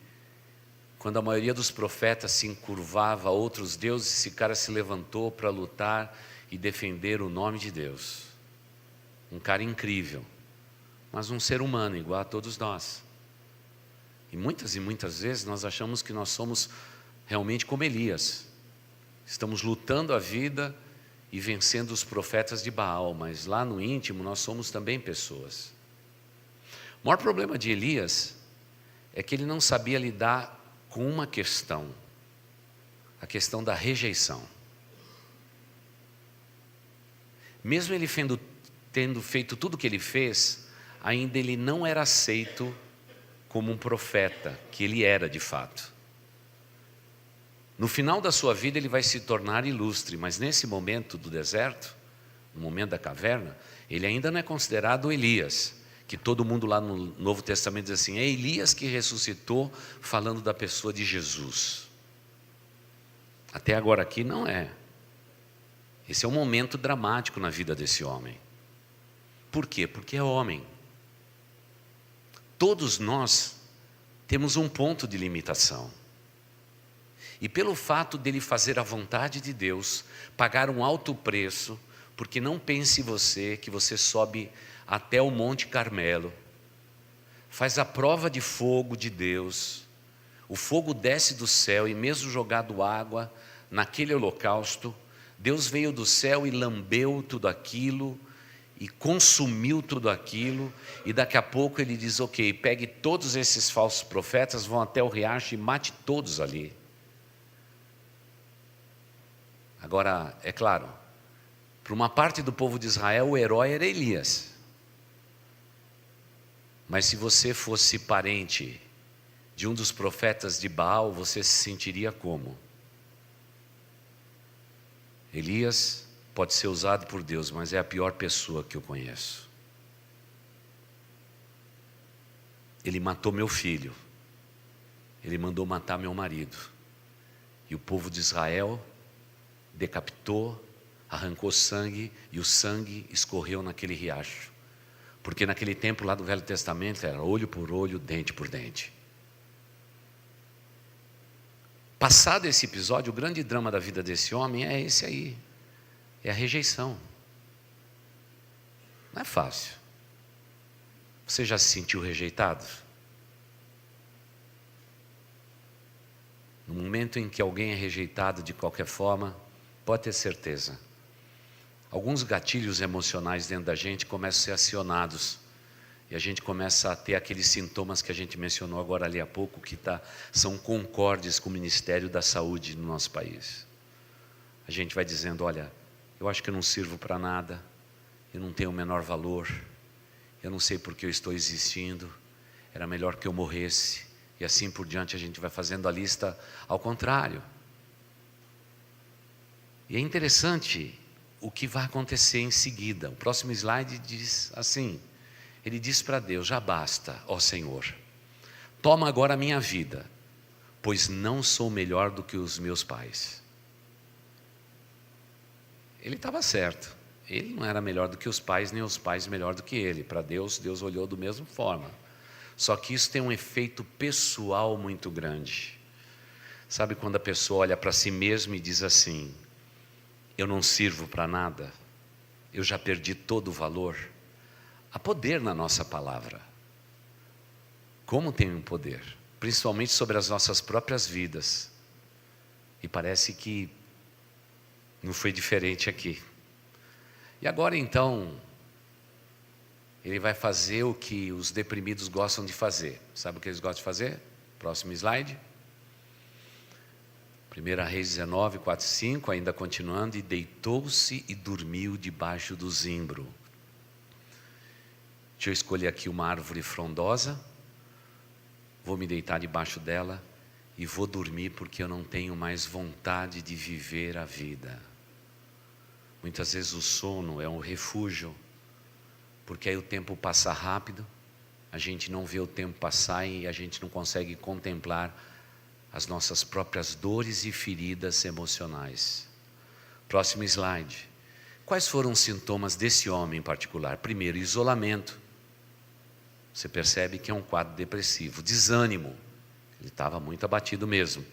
quando a maioria dos profetas se encurvava a outros deuses, esse cara se levantou para lutar e defender o nome de Deus. Um cara incrível, mas um ser humano igual a todos nós. E muitas vezes nós achamos que nós somos realmente como Elias. Estamos lutando a vida e vencendo os profetas de Baal, mas lá no íntimo nós somos também pessoas. O maior problema de Elias é que ele não sabia lidar com uma questão, a questão da rejeição. Mesmo ele tendo feito tudo o que ele fez, ainda ele não era aceito como um profeta, que ele era de fato. No final da sua vida ele vai se tornar ilustre, mas nesse momento do deserto, no momento da caverna, ele ainda não é considerado Elias, que todo mundo lá no Novo Testamento diz assim, é Elias que ressuscitou, falando da pessoa de Jesus. Até agora aqui não é. Esse é um momento dramático na vida desse homem. Por quê? Porque é homem. Todos nós temos um ponto de limitação. E pelo fato dele fazer a vontade de Deus, pagar um alto preço, porque não pense você que você sobe até o Monte Carmelo, faz a prova de fogo de Deus, o fogo desce do céu e mesmo jogado água naquele holocausto, Deus veio do céu e lambeu tudo aquilo, e consumiu tudo aquilo, e daqui a pouco ele diz, ok, pegue todos esses falsos profetas, vão até o riacho e mate todos ali. Agora, é claro, para uma parte do povo de Israel, o herói era Elias. Mas se você fosse parente de um dos profetas de Baal, você se sentiria como? Elias pode ser usado por Deus, mas é a pior pessoa que eu conheço. Ele matou meu filho. Ele mandou matar meu marido. E o povo de Israel decapitou, arrancou sangue, e o sangue escorreu naquele riacho. Porque naquele tempo lá do Velho Testamento era olho por olho, dente por dente. Passado esse episódio, o grande drama da vida desse homem é esse aí. É a rejeição. Não é fácil. Você já se sentiu rejeitado? No momento em que alguém é rejeitado de qualquer forma, pode ter certeza, alguns gatilhos emocionais dentro da gente começam a ser acionados, e a gente começa a ter aqueles sintomas que a gente mencionou agora ali há pouco, que são concordes com o Ministério da Saúde no nosso país. A gente vai dizendo, olha, eu acho que eu não sirvo para nada, eu não tenho o menor valor, eu não sei por que eu estou existindo, era melhor que eu morresse, e assim por diante a gente vai fazendo a lista ao contrário. E é interessante o que vai acontecer em seguida. O próximo slide diz assim, ele diz para Deus, já basta, ó Senhor, toma agora a minha vida, pois não sou melhor do que os meus pais. Ele estava certo, ele não era melhor do que os pais, nem os pais melhor do que ele. Para Deus, Deus olhou da mesma forma. Só que isso tem um efeito pessoal muito grande. Sabe quando a pessoa olha para si mesma e diz assim, eu não sirvo para nada, eu já perdi todo o valor. Há poder na nossa palavra. Como tem um poder? Principalmente sobre as nossas próprias vidas. E parece que não foi diferente aqui. E agora então, ele vai fazer o que os deprimidos gostam de fazer. Sabe o que eles gostam de fazer? Próximo slide. 1 Reis 19, 4 e 5, ainda continuando, e deitou-se e dormiu debaixo do zimbro. Deixa eu escolher aqui uma árvore frondosa, vou me deitar debaixo dela e vou dormir porque eu não tenho mais vontade de viver a vida. Muitas vezes o sono é um refúgio, porque aí o tempo passa rápido, a gente não vê o tempo passar e a gente não consegue contemplar as nossas próprias dores e feridas emocionais. Próximo slide. Quais foram os sintomas desse homem em particular? Primeiro, isolamento. Você percebe que é um quadro depressivo. Desânimo. Ele estava muito abatido mesmo.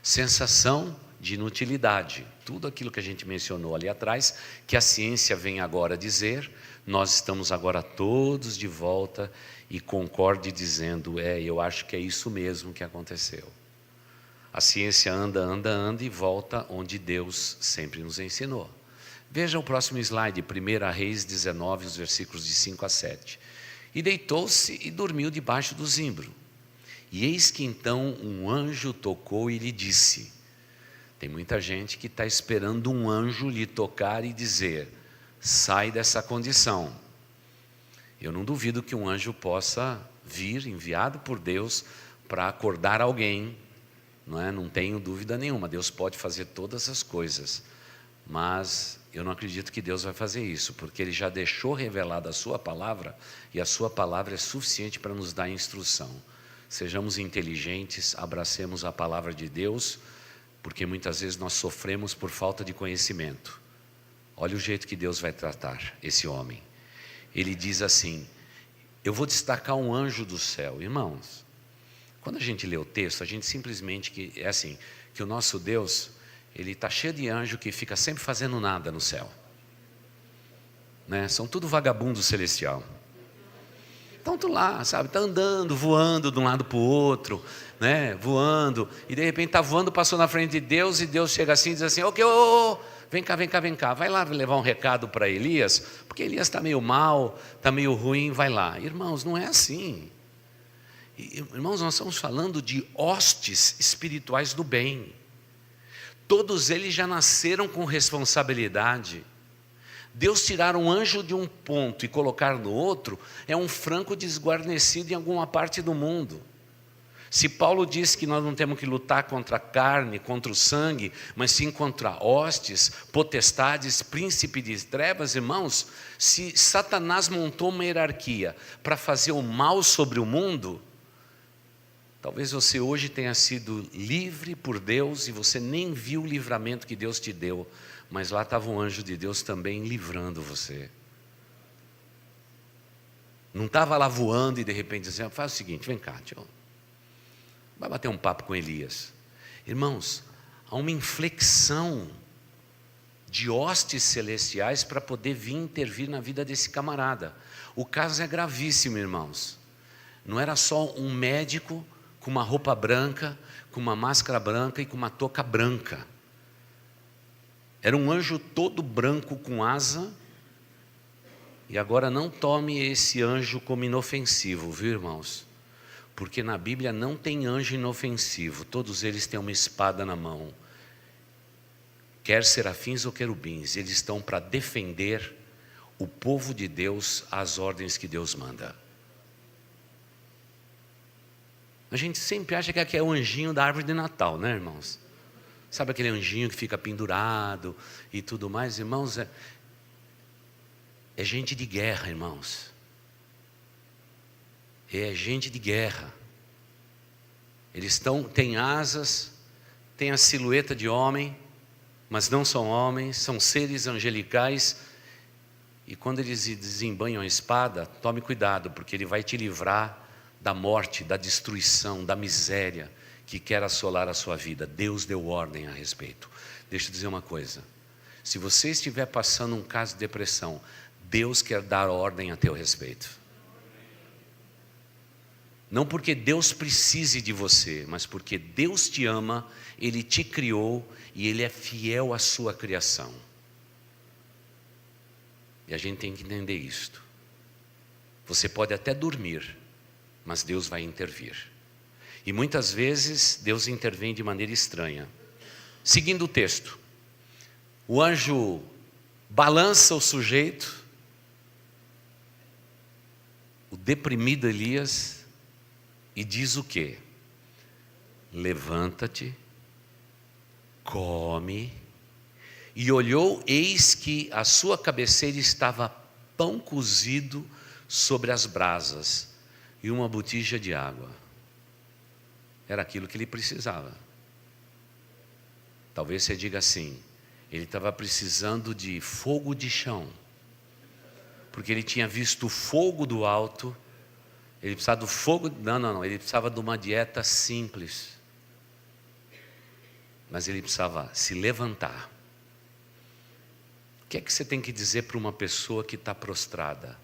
Sensação de inutilidade. Tudo aquilo que a gente mencionou ali atrás, que a ciência vem agora dizer, nós estamos agora todos de volta e concorde dizendo, eu acho que é isso mesmo que aconteceu. A ciência anda e volta onde Deus sempre nos ensinou. Veja o próximo slide, 1 Reis 19, os versículos de 5 a 7. E deitou-se e dormiu debaixo do zimbro. E eis que então um anjo tocou e lhe disse, tem muita gente que está esperando um anjo lhe tocar e dizer, sai dessa condição. Eu não duvido que um anjo possa vir, enviado por Deus, para acordar alguém não é? Não tenho dúvida nenhuma, Deus pode fazer todas as coisas, mas eu não acredito que Deus vai fazer isso, porque Ele já deixou revelada a sua palavra, e a sua palavra é suficiente para nos dar instrução. Sejamos inteligentes, abracemos a palavra de Deus, porque muitas vezes nós sofremos por falta de conhecimento. Olha o jeito que Deus vai tratar esse homem. Ele diz assim: eu vou destacar um anjo do céu. Irmãos, quando a gente lê o texto, a gente simplesmente, que o nosso Deus, Ele está cheio de anjo que fica sempre fazendo nada no céu, né? São tudo vagabundo celestial. Então tu lá, sabe, está andando, voando de um lado para o outro, né? Voando, e de repente está voando, passou na frente de Deus, e Deus chega assim e diz assim: ok, vem cá, vai lá levar um recado para Elias, porque Elias está meio mal, está meio ruim, vai lá. Irmãos, não é assim. Irmãos, nós estamos falando de hostes espirituais do bem. Todos eles já nasceram com responsabilidade. Deus tirar um anjo de um ponto e colocar no outro é um franco desguarnecido em alguma parte do mundo. Se Paulo diz que nós não temos que lutar contra a carne, contra o sangue, mas sim contra hostes, potestades, príncipe de trevas, irmãos, se Satanás montou uma hierarquia para fazer o mal sobre o mundo, talvez você hoje tenha sido livre por Deus e você nem viu o livramento que Deus te deu, mas lá estava um anjo de Deus também livrando você. Não estava lá voando e de repente dizendo: faz o seguinte, vem cá, tio, vai bater um papo com Elias. Irmãos, há uma inflexão de hostes celestiais para poder vir intervir na vida desse camarada. O caso é gravíssimo, irmãos. Não era só um médico com uma roupa branca, com uma máscara branca e com uma touca branca. Era um anjo todo branco com asa. E agora não tome esse anjo como inofensivo, viu, irmãos? Porque na Bíblia não tem anjo inofensivo. Todos eles têm uma espada na mão. Quer serafins ou querubins, eles estão para defender o povo de Deus às ordens que Deus manda. A gente sempre acha que é o anjinho da árvore de Natal, né, irmãos? Sabe aquele anjinho que fica pendurado e tudo mais? Irmãos, é gente de guerra, irmãos. É gente de guerra. Eles têm asas, têm a silhueta de homem, mas não são homens, são seres angelicais. E quando eles desembanham a espada, tome cuidado, porque ele vai te livrar da morte, da destruição, da miséria que quer assolar a sua vida. Deus deu ordem a respeito. Deixa eu dizer uma coisa: se você estiver passando um caso de depressão, Deus quer dar ordem a teu respeito. Não porque Deus precise de você, mas porque Deus te ama, Ele te criou e Ele é fiel à sua criação. E a gente tem que entender isto. Você pode até dormir, mas Deus vai intervir. E muitas vezes Deus intervém de maneira estranha. Seguindo o texto, o anjo balança o sujeito, o deprimido Elias, e diz o quê? Levanta-te, come. E olhou, eis que à sua cabeceira estava pão cozido sobre as brasas e uma botija de água. Era aquilo que ele precisava. Talvez você diga assim: ele estava precisando de fogo de chão, porque ele tinha visto o fogo do alto. Ele precisava do fogo, não, ele precisava de uma dieta simples, mas ele precisava se levantar. O que é que você tem que dizer para uma pessoa que está prostrada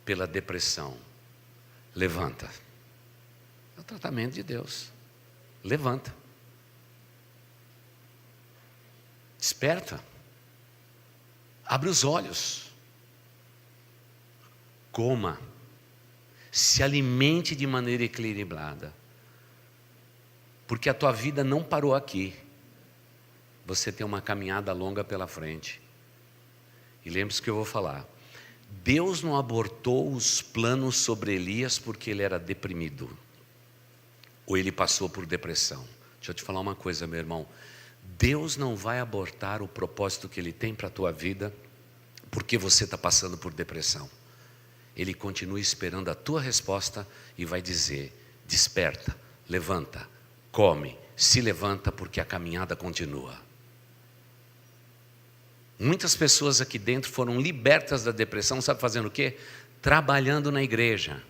pela depressão? Levanta. É o tratamento de Deus. Levanta. Desperta. Abre os olhos. Coma. Se alimente de maneira equilibrada. Porque a tua vida não parou aqui. Você tem uma caminhada longa pela frente. E lembre-se que eu vou falar. Deus não abortou os planos sobre Elias porque ele era deprimido. ou ele passou por depressão. Deixa eu te falar uma coisa, meu irmão. Deus não vai abortar o propósito que Ele tem para a tua vida porque você está passando por depressão. Ele continua esperando a tua resposta e vai dizer: desperta, levanta, come, se levanta, porque a caminhada continua. Muitas pessoas aqui dentro foram libertas da depressão, sabe fazendo o quê? Trabalhando na igreja.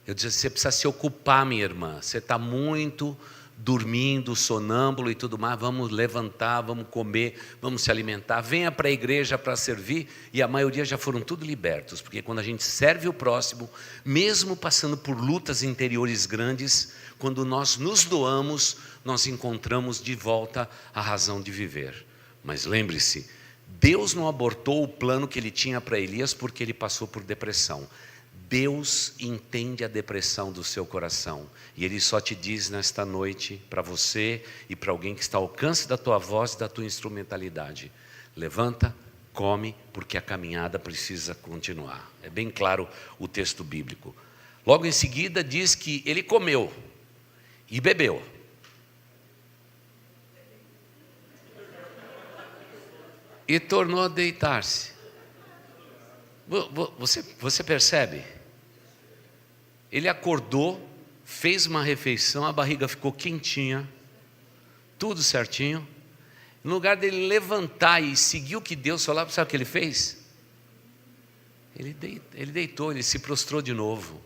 Eu disse: você precisa se ocupar, minha irmã, você está muito dormindo, sonâmbulo e tudo mais. Vamos levantar, vamos comer, vamos se alimentar, venha para a igreja para servir. E a maioria já foram tudo libertos, porque quando a gente serve o próximo, mesmo passando por lutas interiores grandes, quando nós nos doamos, nós encontramos de volta a razão de viver. Mas lembre-se, Deus não abortou o plano que Ele tinha para Elias porque ele passou por depressão. Deus entende a depressão do seu coração, e Ele só te diz nesta noite, para você e para alguém que está ao alcance da tua voz e da tua instrumentalidade: levanta, come, porque a caminhada precisa continuar. É bem claro o texto bíblico. Logo em seguida diz que ele comeu e bebeu. E tornou a deitar-se. Você percebe? Ele acordou, fez uma refeição, a barriga ficou quentinha, tudo certinho. No lugar dele levantar e seguir o que Deus falava, sabe o que ele fez? Ele deitou, ele se prostrou de novo.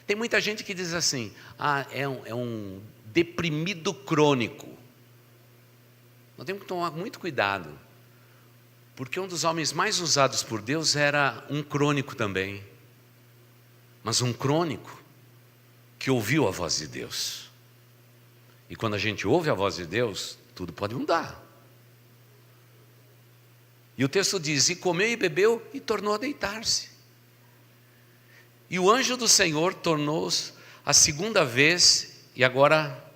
Tem muita gente que diz assim: é um deprimido crônico. Nós temos que tomar muito cuidado, porque um dos homens mais usados por Deus era um crônico também. Mas um crônico que ouviu a voz de Deus. E quando a gente ouve a voz de Deus, tudo pode mudar. E o texto diz: e comeu e bebeu e tornou a deitar-se. E o anjo do Senhor tornou-se a segunda vez, e agora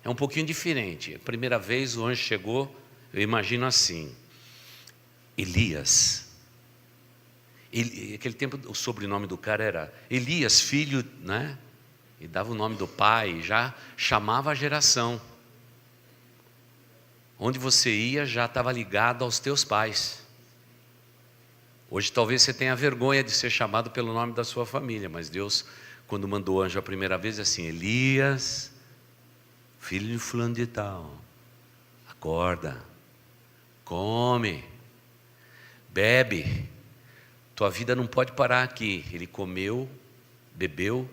é um pouquinho diferente. A primeira vez o anjo chegou, eu imagino assim: Elias. Aquele tempo o sobrenome do cara era Elias, filho, né? E dava o nome do pai, já chamava a geração. Onde você ia já estava ligado aos teus pais. Hoje talvez você tenha vergonha de ser chamado pelo nome da sua família, mas Deus, quando mandou o anjo a primeira vez, assim: Elias, filho de fulano de tal, acorda, come, bebe. Tua vida não pode parar aqui. Ele comeu, bebeu,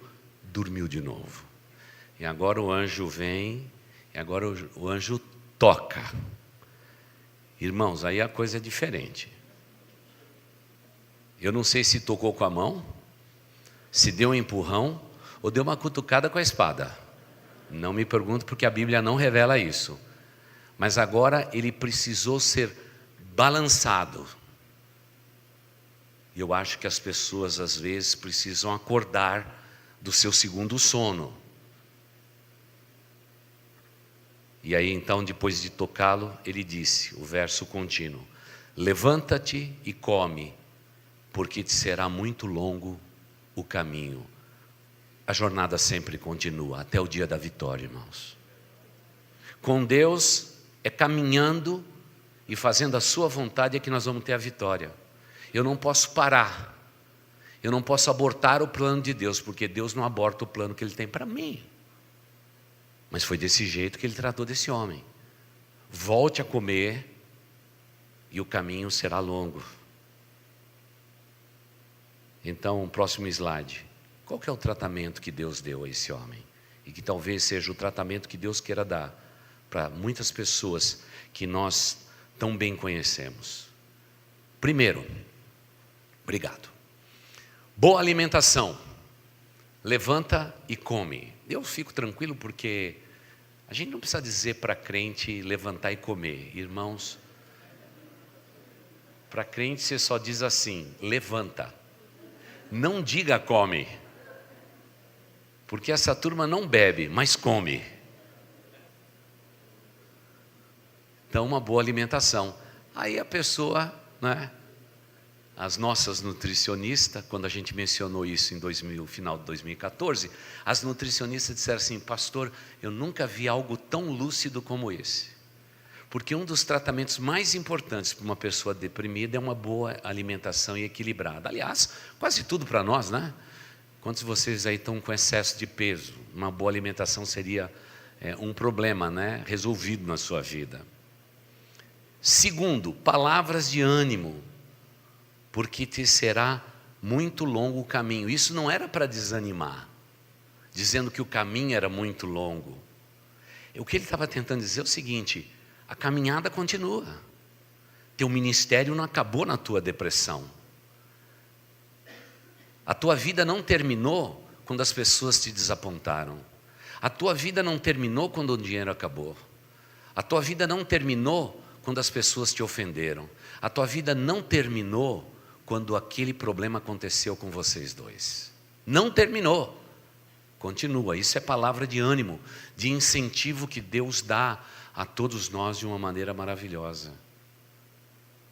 dormiu de novo. E agora o anjo vem, e agora o anjo toca. Irmãos, aí a coisa é diferente. Eu não sei se tocou com a mão, se deu um empurrão, ou deu uma cutucada com a espada. Não me pergunto, porque a Bíblia não revela isso. Mas agora ele precisou ser balançado. E eu acho que as pessoas às vezes precisam acordar do seu segundo sono. E aí então, depois de tocá-lo, ele disse, o verso contínuo: levanta-te e come, porque te será muito longo o caminho. A jornada sempre continua, até o dia da vitória, irmãos. Com Deus é caminhando e fazendo a sua vontade é que nós vamos ter a vitória. Eu não posso parar, eu não posso abortar o plano de Deus, porque Deus não aborta o plano que Ele tem para mim. Mas foi desse jeito que Ele tratou desse homem. Volte a comer e o caminho será longo. Então, próximo slide. Qual que é o tratamento que Deus deu a esse homem? E que talvez seja o tratamento que Deus queira dar para muitas pessoas que nós tão bem conhecemos. Primeiro, obrigado. Boa alimentação. Levanta e come. Eu fico tranquilo porque a gente não precisa dizer para crente levantar e comer. Irmãos, para crente você só diz assim: levanta. Não diga come. Porque essa turma não bebe, mas come. Então, uma boa alimentação. Aí a pessoa, né? as nossas nutricionistas, quando a gente mencionou isso em final de 2014, as nutricionistas disseram assim: pastor, eu nunca vi algo tão lúcido como esse. Porque um dos tratamentos mais importantes para uma pessoa deprimida é uma boa alimentação e equilibrada. Aliás, quase tudo para nós, né? Quantos de vocês aí estão com excesso de peso? Uma boa alimentação seria um problema, né? Resolvido na sua vida. Segundo, palavras de ânimo, porque te será muito longo o caminho. Isso não era para desanimar, dizendo que o caminho era muito longo. O que ele estava tentando dizer é o seguinte: a caminhada continua. Teu ministério não acabou na tua depressão. A tua vida não terminou quando as pessoas te desapontaram. A tua vida não terminou quando o dinheiro acabou. A tua vida não terminou quando as pessoas te ofenderam. A tua vida não terminou quando aquele problema aconteceu com vocês dois. Não terminou. Continua. Isso é palavra de ânimo, de incentivo que Deus dá a todos nós de uma maneira maravilhosa.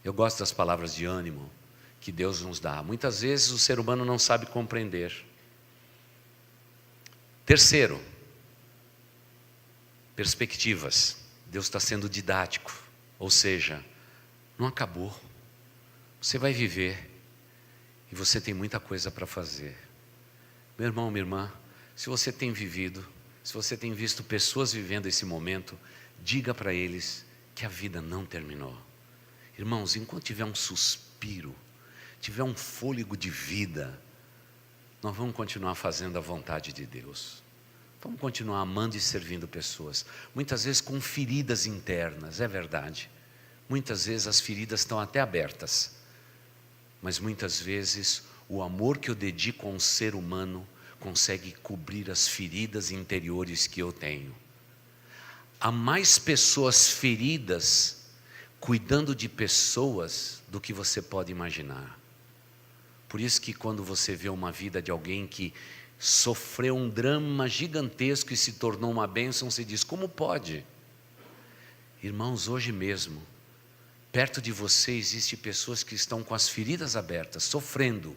Eu gosto das palavras de ânimo que Deus nos dá. Muitas vezes o ser humano não sabe compreender. Terceiro, perspectivas. Deus está sendo didático, ou seja, não acabou. Você vai viver e você tem muita coisa para fazer. Meu irmão, minha irmã, se você tem vivido, se você tem visto pessoas vivendo esse momento, diga para eles que a vida não terminou. Irmãos, enquanto tiver um suspiro, tiver um fôlego de vida, nós vamos continuar fazendo a vontade de Deus. Vamos continuar amando e servindo pessoas. Muitas vezes com feridas internas, é verdade. Muitas vezes as feridas estão até abertas. Mas muitas vezes o amor que eu dedico a um ser humano consegue cobrir as feridas interiores que eu tenho. Há mais pessoas feridas cuidando de pessoas do que você pode imaginar. Por isso que quando você vê uma vida de alguém que sofreu um drama gigantesco e se tornou uma bênção, você diz: como pode? Irmãos, hoje mesmo, perto de você existem pessoas que estão com as feridas abertas, sofrendo,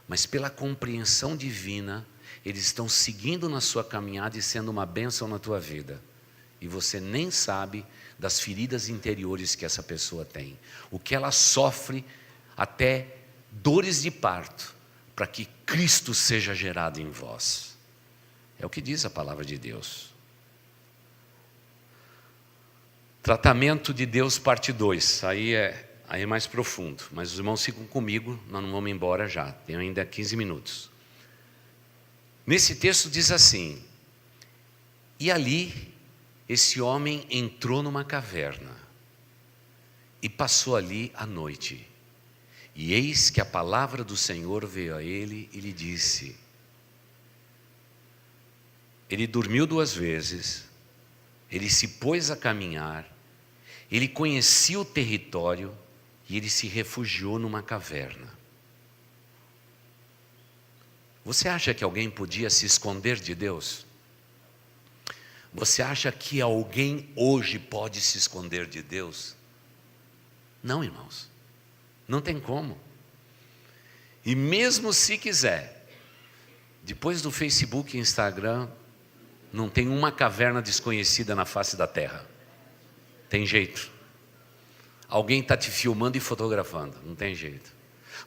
mas pela compreensão divina, eles estão seguindo na sua caminhada e sendo uma bênção na tua vida. E você nem sabe das feridas interiores que essa pessoa tem, o que ela sofre, até dores de parto, para que Cristo seja gerado em vós. É o que diz a palavra de Deus. Tratamento de Deus, parte 2. Aí é mais profundo, mas os irmãos ficam comigo, nós não vamos embora já, tenho ainda 15 minutos. Nesse texto diz assim: e ali esse homem entrou numa caverna e passou ali a noite. E eis que a palavra do Senhor veio a ele e lhe disse. Ele dormiu 2 vezes, ele se pôs a caminhar, ele conhecia o território e ele se refugiou numa caverna. Você acha que alguém podia se esconder de Deus? Você acha que alguém hoje pode se esconder de Deus? Não, irmãos, não tem como. E mesmo se quiser, depois do Facebook e Instagram, não tem uma caverna desconhecida na face da terra. Tem jeito. Alguém está te filmando e fotografando, não tem jeito.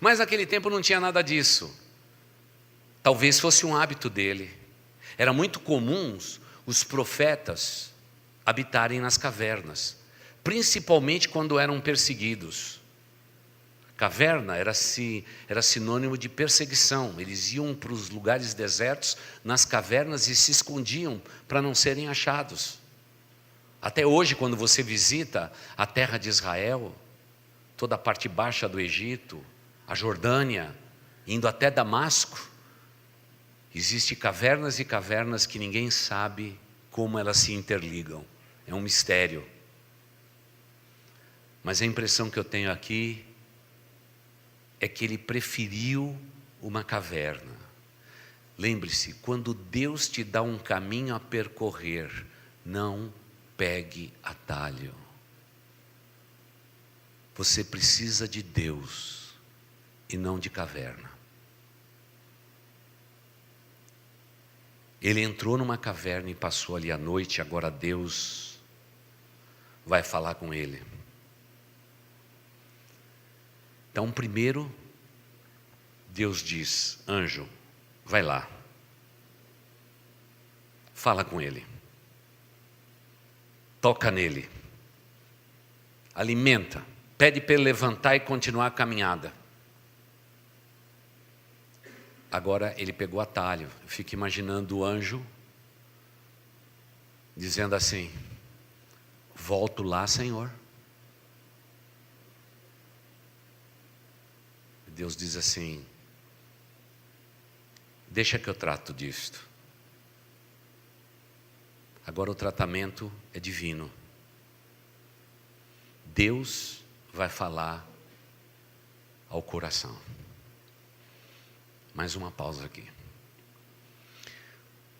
Mas naquele tempo não tinha nada disso. Talvez fosse um hábito dele. Era muito comum os profetas habitarem nas cavernas, principalmente quando eram perseguidos. Caverna era sinônimo de perseguição. Eles iam para os lugares desertos, nas cavernas, e se escondiam para não serem achados. Até hoje, quando você visita a terra de Israel, toda a parte baixa do Egito, a Jordânia, indo até Damasco, existem cavernas e cavernas que ninguém sabe como elas se interligam. É um mistério. Mas a impressão que eu tenho aqui é que ele preferiu uma caverna. Lembre-se, quando Deus te dá um caminho a percorrer, não pegue atalho. Você precisa de Deus. e não de caverna. Ele entrou numa caverna e passou ali a noite, agora Deus vai falar com ele. Então, primeiro, Deus diz: anjo, vai lá, fala com ele, toca nele, alimenta, pede para ele levantar e continuar a caminhada. Agora ele pegou atalho. Eu fico imaginando o anjo dizendo assim: volto lá, Senhor. Deus diz assim: deixa que eu trato disto. Agora o tratamento é divino. Deus vai falar ao coração. Mais uma pausa aqui.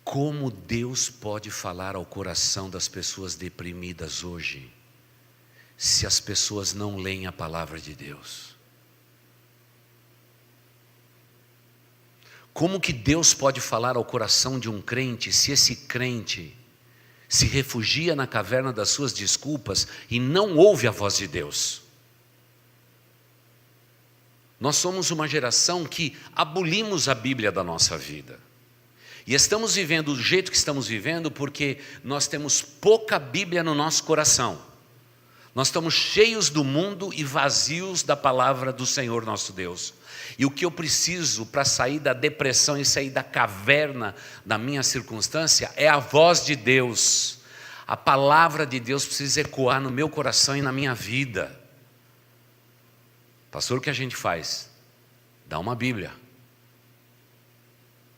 Como Deus pode falar ao coração das pessoas deprimidas hoje, se as pessoas não leem a palavra de Deus? Como que Deus pode falar ao coração de um crente, se esse crente se refugia na caverna das suas desculpas e não ouve a voz de Deus? Nós somos uma geração que abolimos a Bíblia da nossa vida. E estamos vivendo do jeito que estamos vivendo porque nós temos pouca Bíblia no nosso coração. Nós estamos cheios do mundo e vazios da palavra do Senhor nosso Deus. E o que eu preciso para sair da depressão e sair da caverna da minha circunstância é a voz de Deus. A palavra de Deus precisa ecoar no meu coração e na minha vida. Pastor, o que a gente faz? Dá uma Bíblia.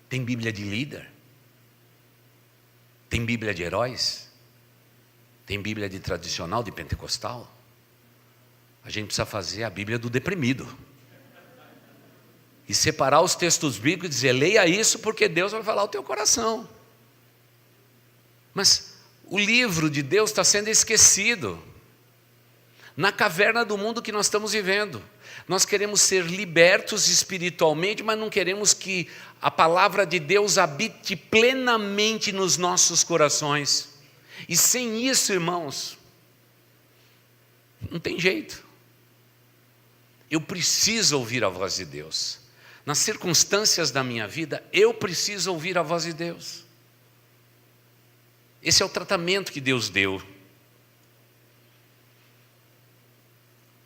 Tem Bíblia de líder? Tem Bíblia de heróis? Tem Bíblia de tradicional, de pentecostal? A gente precisa fazer a Bíblia do deprimido. E separar os textos bíblicos e dizer: leia isso porque Deus vai falar ao teu coração. Mas o livro de Deus está sendo esquecido na caverna do mundo que nós estamos vivendo. Nós queremos ser libertos espiritualmente, mas não queremos que a palavra de Deus habite plenamente nos nossos corações. E sem isso, irmãos, não tem jeito. Eu preciso ouvir a voz de Deus. Nas circunstâncias da minha vida, eu preciso ouvir a voz de Deus. Esse é o tratamento que Deus deu.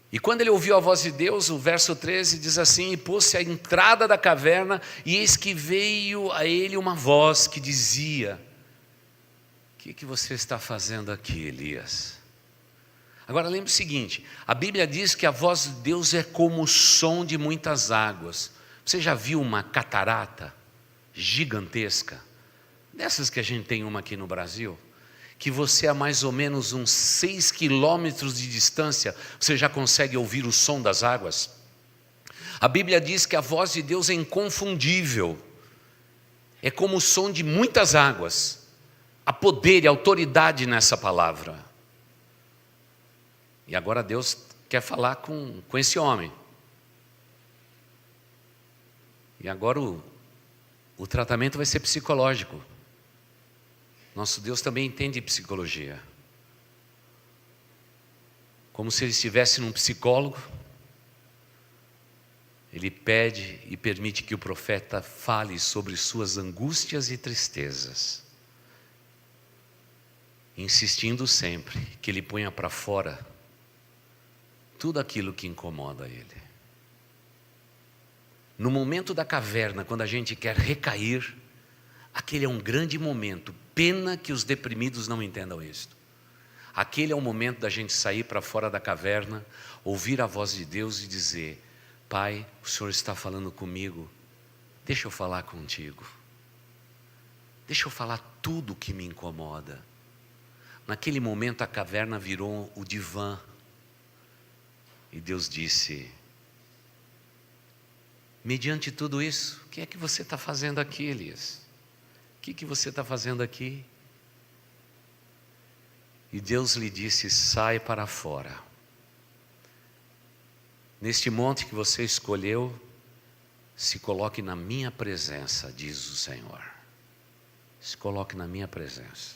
E quando ele ouviu a voz de Deus, o verso 13 diz assim: e pôs-se à entrada da caverna, e eis que veio a ele uma voz que dizia: o que você está fazendo aqui, Elias? Agora lembre o seguinte, a Bíblia diz que a voz de Deus é como o som de muitas águas. Você já viu uma catarata gigantesca? Dessas que a gente tem uma aqui no Brasil, que você a mais ou menos uns 6 quilômetros de distância, você já consegue ouvir o som das águas. A Bíblia diz que a voz de Deus é inconfundível, é como o som de muitas águas. Há poder e autoridade nessa palavra. E agora Deus quer falar com esse homem. E agora o tratamento vai ser psicológico. Nosso Deus também entende psicologia. Como se ele estivesse num psicólogo, ele pede e permite que o profeta fale sobre suas angústias e tristezas, insistindo sempre que ele ponha para fora tudo aquilo que incomoda ele. No momento da caverna, quando a gente quer recair, aquele é um grande momento. Pena que os deprimidos não entendam isto. Aquele é o momento da gente sair para fora da caverna, ouvir a voz de Deus e dizer: Pai, o Senhor está falando comigo, deixa eu falar contigo. Deixa eu falar tudo o que me incomoda. Naquele momento a caverna virou o divã. E Deus disse: mediante tudo isso, o que é que você está fazendo aqui, Elias? O que você está fazendo aqui? E Deus lhe disse: sai para fora. Neste monte que você escolheu, Se coloque na minha presença, diz o Senhor. Se coloque na minha presença.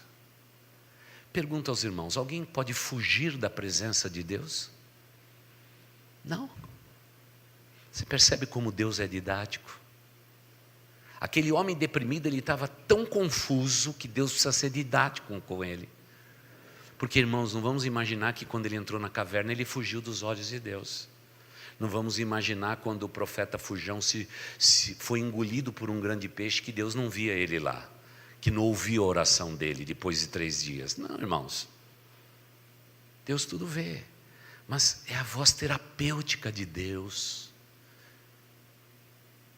Pergunta aos irmãos: alguém pode fugir da presença de Deus? Não. Você percebe como Deus é didático? Aquele homem deprimido, ele estava tão confuso que Deus precisa ser didático com ele. Porque, irmãos, não vamos imaginar que quando ele entrou na caverna, ele fugiu dos olhos de Deus. Não vamos imaginar quando o profeta Fujão se foi engolido por um grande peixe, que Deus não via ele lá, que não ouvia a oração dele depois de 3 dias. Não, irmãos. Deus tudo vê. Mas é a voz terapêutica de Deus.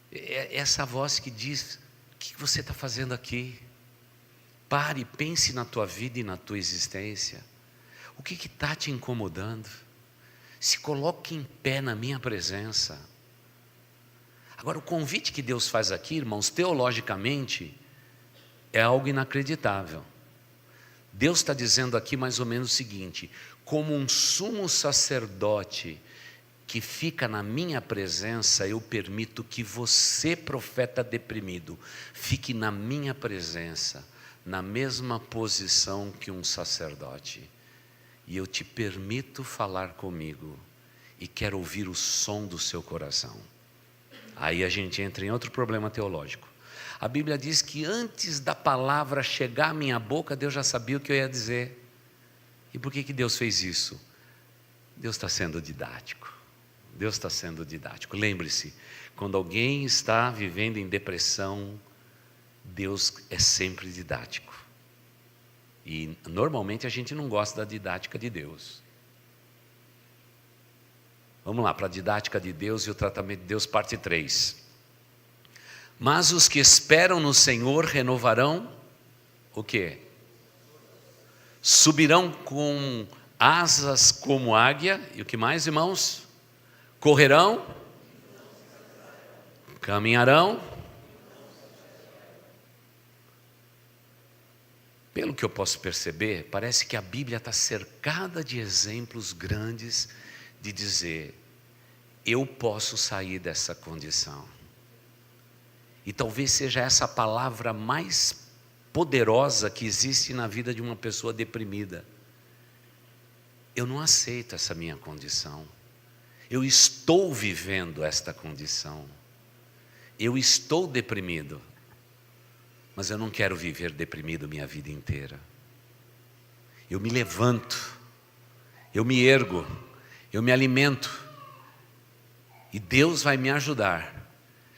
É essa voz que diz: o que você está fazendo aqui? Pare, pense na tua vida e na tua existência. O que está te incomodando? Se coloque em pé na minha presença. Agora, o convite que Deus faz aqui, irmãos, teologicamente, é algo inacreditável. Deus está dizendo aqui mais ou menos o seguinte: como um sumo sacerdote que fica na minha presença, eu permito que você, profeta deprimido, fique na minha presença, na mesma posição que um sacerdote. E eu te permito falar comigo, e quero ouvir o som do seu coração. Aí a gente entra em outro problema teológico. A Bíblia diz que antes da palavra chegar à minha boca, Deus já sabia o que eu ia dizer. E por que Deus fez isso? Deus está sendo didático. Deus está sendo didático. Lembre-se, quando alguém está vivendo em depressão, Deus é sempre didático. E normalmente a gente não gosta da didática de Deus. Vamos lá para a didática de Deus e o tratamento de Deus, parte 3. Mas os que esperam no Senhor renovarão o quê? Subirão com asas como águia. E o que mais, irmãos? Correrão, caminharão. Pelo que eu posso perceber, parece que a Bíblia está cercada de exemplos grandes de dizer: eu posso sair dessa condição. E talvez seja essa a palavra mais poderosa que existe na vida de uma pessoa deprimida. Eu não aceito essa minha condição. Eu estou vivendo esta condição. Eu estou deprimido. Mas eu não quero viver deprimido minha vida inteira. Eu me levanto, eu me ergo, eu me alimento, e Deus vai me ajudar.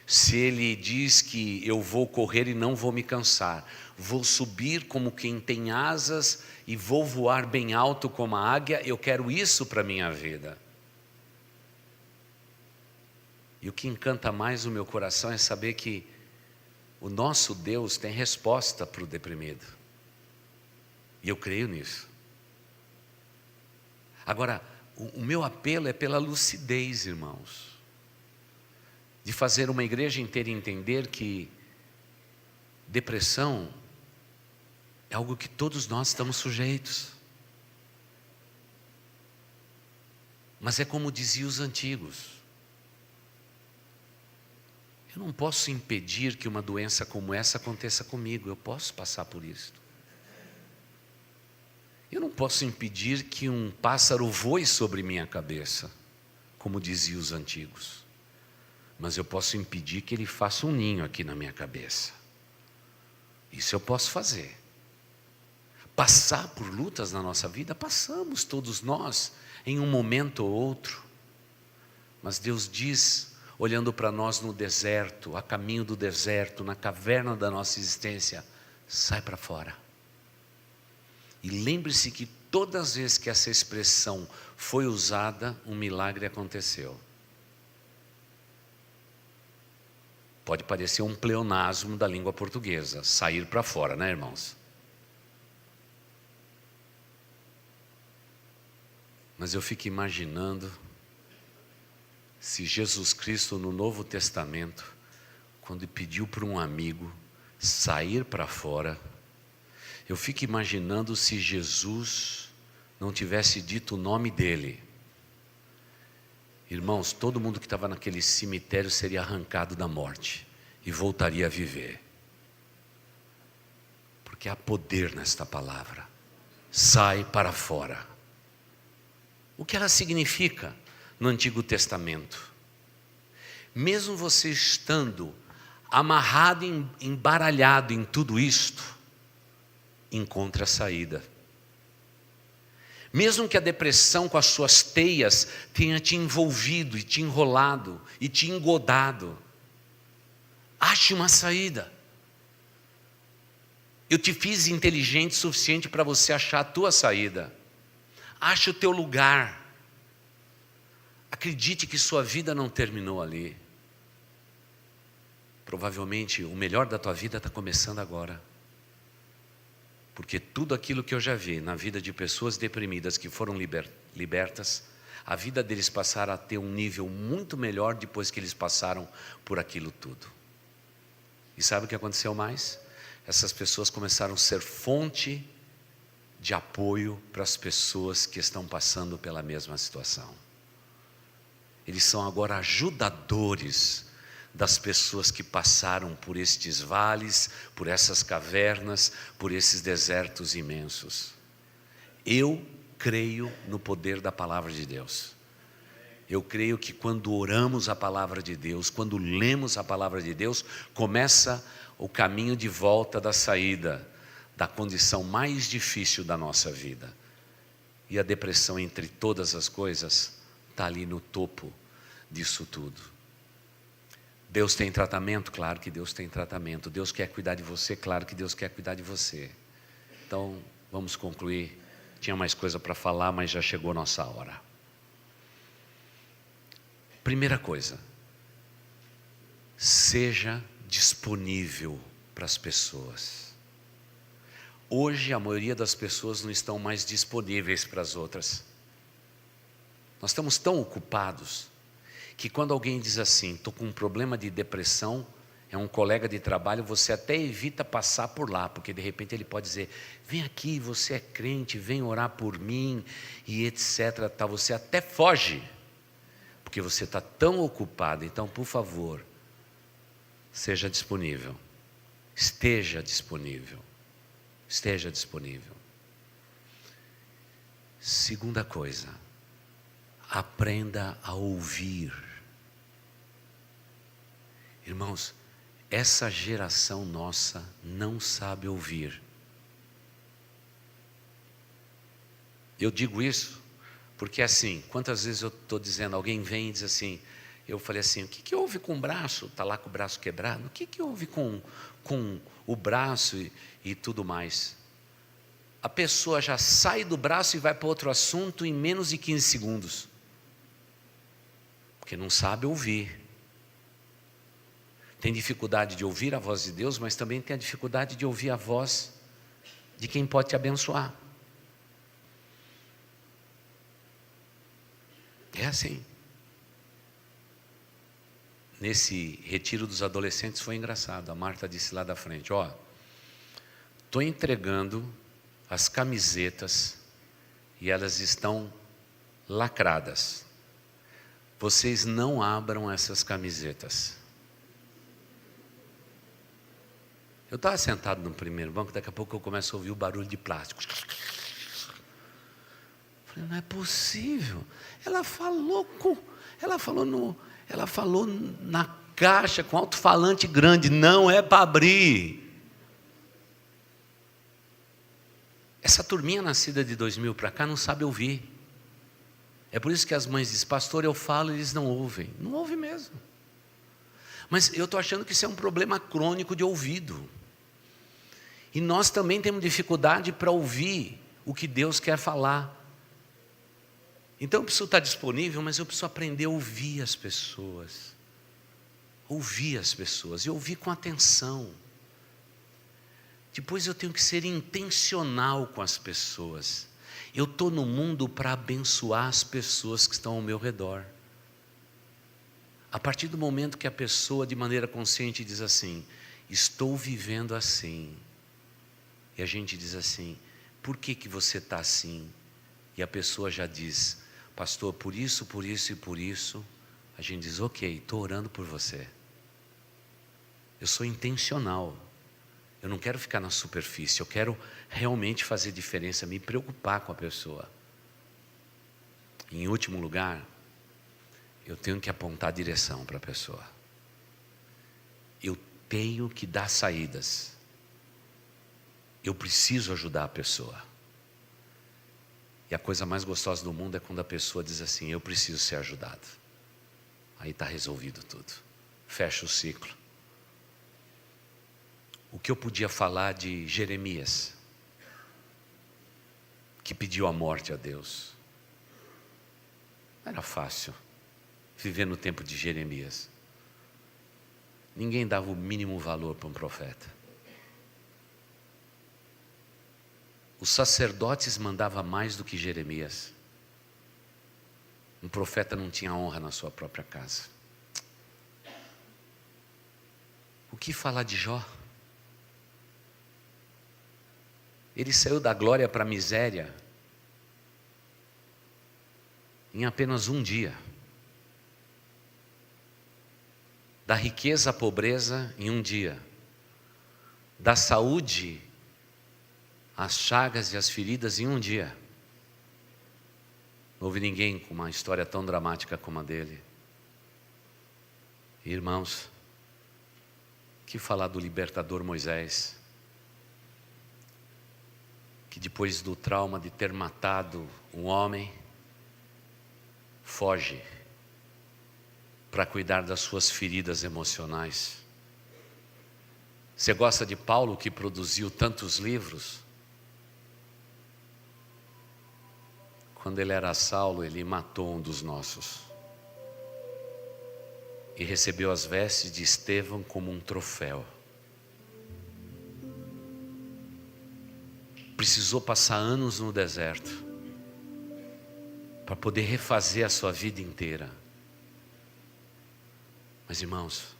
Se Ele diz que eu vou correr e não vou me cansar, vou subir como quem tem asas e vou voar bem alto como a águia, eu quero isso para a minha vida. E o que encanta mais o meu coração é saber que o nosso Deus tem resposta para o deprimido. E eu creio nisso. Agora, o meu apelo é pela lucidez, irmãos. De fazer uma igreja inteira entender que depressão é algo que todos nós estamos sujeitos. Mas é como diziam os antigos: eu não posso impedir que uma doença como essa aconteça comigo. Eu posso passar por isso. Eu não posso impedir que um pássaro voe sobre minha cabeça, como diziam os antigos. Mas eu posso impedir que ele faça um ninho aqui na minha cabeça. Isso eu posso fazer. Passar por lutas na nossa vida, passamos todos nós, em um momento ou outro. Mas Deus diz, olhando para nós no deserto, a caminho do deserto, na caverna da nossa existência: sai para fora. E lembre-se que todas as vezes que essa expressão foi usada, um milagre aconteceu. Pode parecer um pleonasmo da língua portuguesa, sair para fora, né, irmãos? Mas eu fico imaginando se Jesus Cristo no Novo Testamento, quando pediu para um amigo sair para fora, eu fico imaginando se Jesus não tivesse dito o nome dele. Irmãos, todo mundo que estava naquele cemitério seria arrancado da morte e voltaria a viver. Porque há poder nesta palavra. Sai para fora. O que ela significa no Antigo Testamento? Mesmo você estando amarrado, embaralhado em tudo isto, encontre a saída. Mesmo que a depressão com as suas teias tenha te envolvido e te enrolado e te engodado, ache uma saída. Eu te fiz inteligente o suficiente para você achar a tua saída. Ache o teu lugar. Acredite que sua vida não terminou ali. Provavelmente o melhor da tua vida está começando agora. Porque tudo aquilo que eu já vi na vida de pessoas deprimidas que foram libertas, a vida deles passaram a ter um nível muito melhor depois que eles passaram por aquilo tudo. E sabe o que aconteceu mais? Essas pessoas começaram a ser fonte de apoio para as pessoas que estão passando pela mesma situação. Eles são agora ajudadores das pessoas que passaram por estes vales, por essas cavernas, por esses desertos imensos. Eu creio no poder da palavra de Deus. Eu creio que quando oramos a palavra de Deus, quando lemos a palavra de Deus, começa o caminho de volta da saída da condição mais difícil da nossa vida. E a depressão, entre todas as coisas, está ali no topo disso tudo. Deus tem tratamento? Claro que Deus tem tratamento. Deus quer cuidar de você? Claro que Deus quer cuidar de você. Então, vamos concluir. Tinha mais coisa para falar, mas já chegou a nossa hora. Primeira coisa, seja disponível para as pessoas. Hoje a maioria das pessoas não estão mais disponíveis para as outras. Nós estamos tão ocupados que quando alguém diz assim, estou com um problema de depressão, é um colega de trabalho, você até evita passar por lá, porque de repente ele pode dizer, vem aqui, você é crente, vem orar por mim, e etc. Tá, você até foge, porque você está tão ocupado. Então, por favor, seja disponível, esteja disponível, esteja disponível. Segunda coisa, aprenda a ouvir. Irmãos, essa geração nossa não sabe ouvir. Eu digo isso porque assim, quantas vezes eu estou dizendo, alguém vem e diz assim, eu falei assim, o que houve com o braço? Está lá com o braço quebrado? O que houve com o braço e tudo mais? A pessoa já sai do braço e vai para outro assunto em menos de 15 segundos. Porque não sabe ouvir. Tem dificuldade de ouvir a voz de Deus, mas também tem a dificuldade de ouvir a voz de quem pode te abençoar. É assim. Nesse retiro dos adolescentes foi engraçado. A Marta disse lá da frente, estou entregando as camisetas e elas estão lacradas. Vocês não abram essas camisetas. Eu estava sentado no primeiro banco, daqui a pouco eu começo a ouvir o barulho de plástico. Falei, não é possível. Ela falou na caixa com alto-falante grande, não é para abrir. Essa turminha nascida de 2000 para cá não sabe ouvir. É por isso que as mães dizem, pastor, eu falo e eles não ouvem. Não ouvem mesmo. Mas eu estou achando que isso é um problema crônico de ouvido. E nós também temos dificuldade para ouvir o que Deus quer falar. Então eu preciso estar disponível, mas eu preciso aprender a ouvir as pessoas. Ouvir as pessoas e ouvir com atenção. Depois eu tenho que ser intencional com as pessoas. Eu estou no mundo para abençoar as pessoas que estão ao meu redor. A partir do momento que a pessoa, de maneira consciente, diz assim, estou vivendo assim. E a gente diz assim, por que você está assim? E a pessoa já diz, pastor, por isso e por isso, a gente diz, ok, estou orando por você. Eu sou intencional. Eu não quero ficar na superfície, eu quero realmente fazer diferença, me preocupar com a pessoa. Em último lugar, eu tenho que apontar a direção para a pessoa. Eu tenho que dar saídas. Eu preciso ajudar a pessoa. E a coisa mais gostosa do mundo é quando a pessoa diz assim, eu preciso ser ajudado. Aí está resolvido tudo. Fecha o ciclo. O que eu podia falar de Jeremias, que pediu a morte a Deus? Não era fácil viver no tempo de Jeremias. Ninguém dava o mínimo valor para um profeta. Os sacerdotes mandavam mais do que Jeremias. Um profeta não tinha honra na sua própria casa. O que falar de Jó? Ele saiu da glória para a miséria em apenas um dia. Da riqueza à pobreza em um dia. Da saúde às chagas e às feridas em um dia. Não houve ninguém com uma história tão dramática como a dele. Irmãos, que falar do libertador Moisés, que depois do trauma de ter matado um homem, foge para cuidar das suas feridas emocionais. Você gosta de Paulo, que produziu tantos livros? Quando ele era Saulo, ele matou um dos nossos e recebeu as vestes de Estevão como um troféu. Precisou passar anos no deserto para poder refazer a sua vida inteira. Mas irmãos,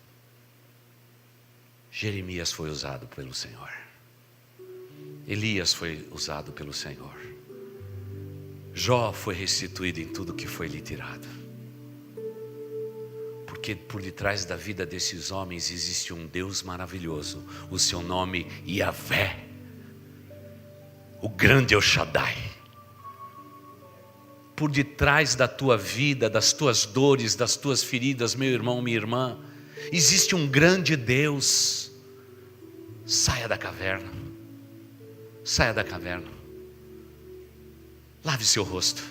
Jeremias foi usado pelo Senhor. Elias foi usado pelo Senhor. Jó foi restituído em tudo que foi lhe tirado. Porque por detrás da vida desses homens existe um Deus maravilhoso. O seu nome Yahvé. O grande El Shaddai. Por detrás da tua vida, das tuas dores, das tuas feridas, meu irmão, minha irmã, existe um grande Deus. Saia da caverna. Saia da caverna. Lave seu rosto.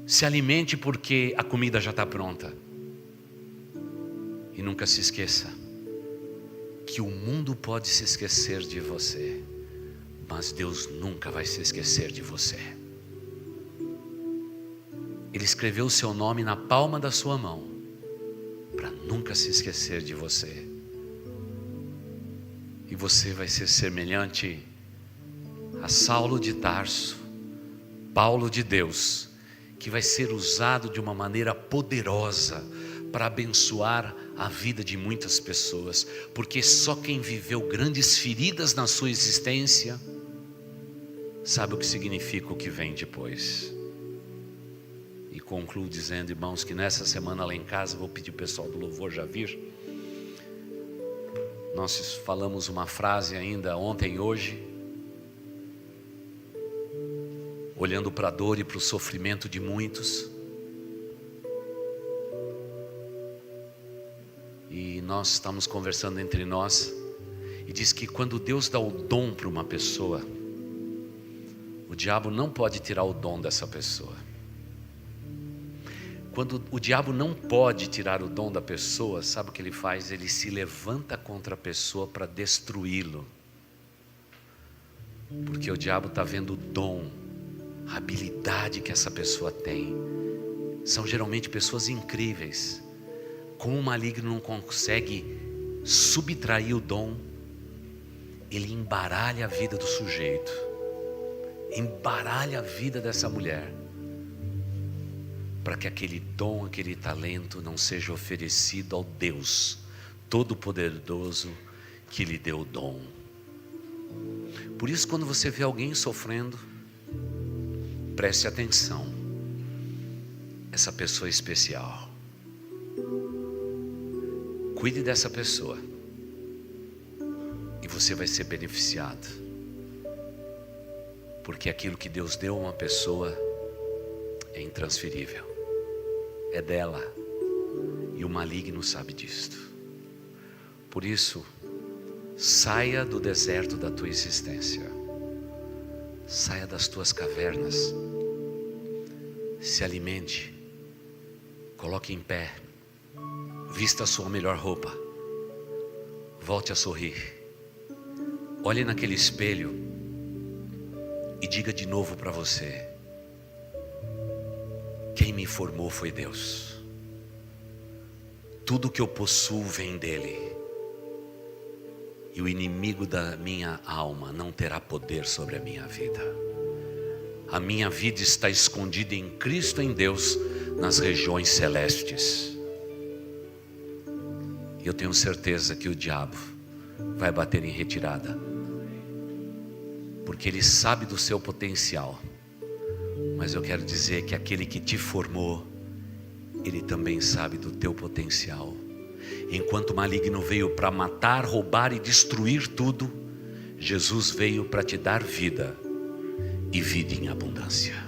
Se alimente porque a comida já está pronta. E nunca se esqueça que o mundo pode se esquecer de você, mas Deus nunca vai se esquecer de você. Ele escreveu o seu nome na palma da sua mão, para nunca se esquecer de você. E você vai ser semelhante a Saulo de Tarso, Paulo de Deus, que vai ser usado de uma maneira poderosa para abençoar a vida de muitas pessoas, porque só quem viveu grandes feridas na sua existência sabe o que significa o que vem depois. E concluo dizendo, irmãos, que nessa semana lá em casa, vou pedir o pessoal do louvor já vir. Nós falamos uma frase ainda ontem e hoje, olhando para a dor e para o sofrimento de muitos. E nós estamos conversando entre nós, e diz que quando Deus dá o dom para uma pessoa, o diabo não pode tirar o dom dessa pessoa. Quando o diabo não pode tirar o dom da pessoa, sabe o que ele faz? Ele se levanta contra a pessoa para destruí-lo. Porque o diabo está vendo o dom, a habilidade que essa pessoa tem. São geralmente pessoas incríveis. Como o maligno não consegue subtrair o dom, ele embaralha a vida do sujeito, embaralha a vida dessa mulher, para que aquele dom, aquele talento não seja oferecido ao Deus Todo-Poderoso que lhe deu o dom. Por isso, quando você vê alguém sofrendo, preste atenção. essa pessoa especial. Cuide dessa pessoa e você vai ser beneficiado, porque aquilo que Deus deu a uma pessoa é intransferível, é dela, e o maligno sabe disto. Por isso, saia do deserto da tua existência, saia das tuas cavernas, se alimente, coloque em pé, vista a sua melhor roupa, volte a sorrir, olhe naquele espelho e diga de novo para você: quem me formou foi Deus, tudo que eu possuo vem dele, e o inimigo da minha alma não terá poder sobre a minha vida. A minha vida está escondida em Cristo, em Deus, nas regiões celestes. E eu tenho certeza que o diabo vai bater em retirada, porque ele sabe do seu potencial. Mas eu quero dizer que aquele que te formou, ele também sabe do teu potencial. Enquanto o maligno veio para matar, roubar e destruir tudo, Jesus veio para te dar vida, e vida em abundância.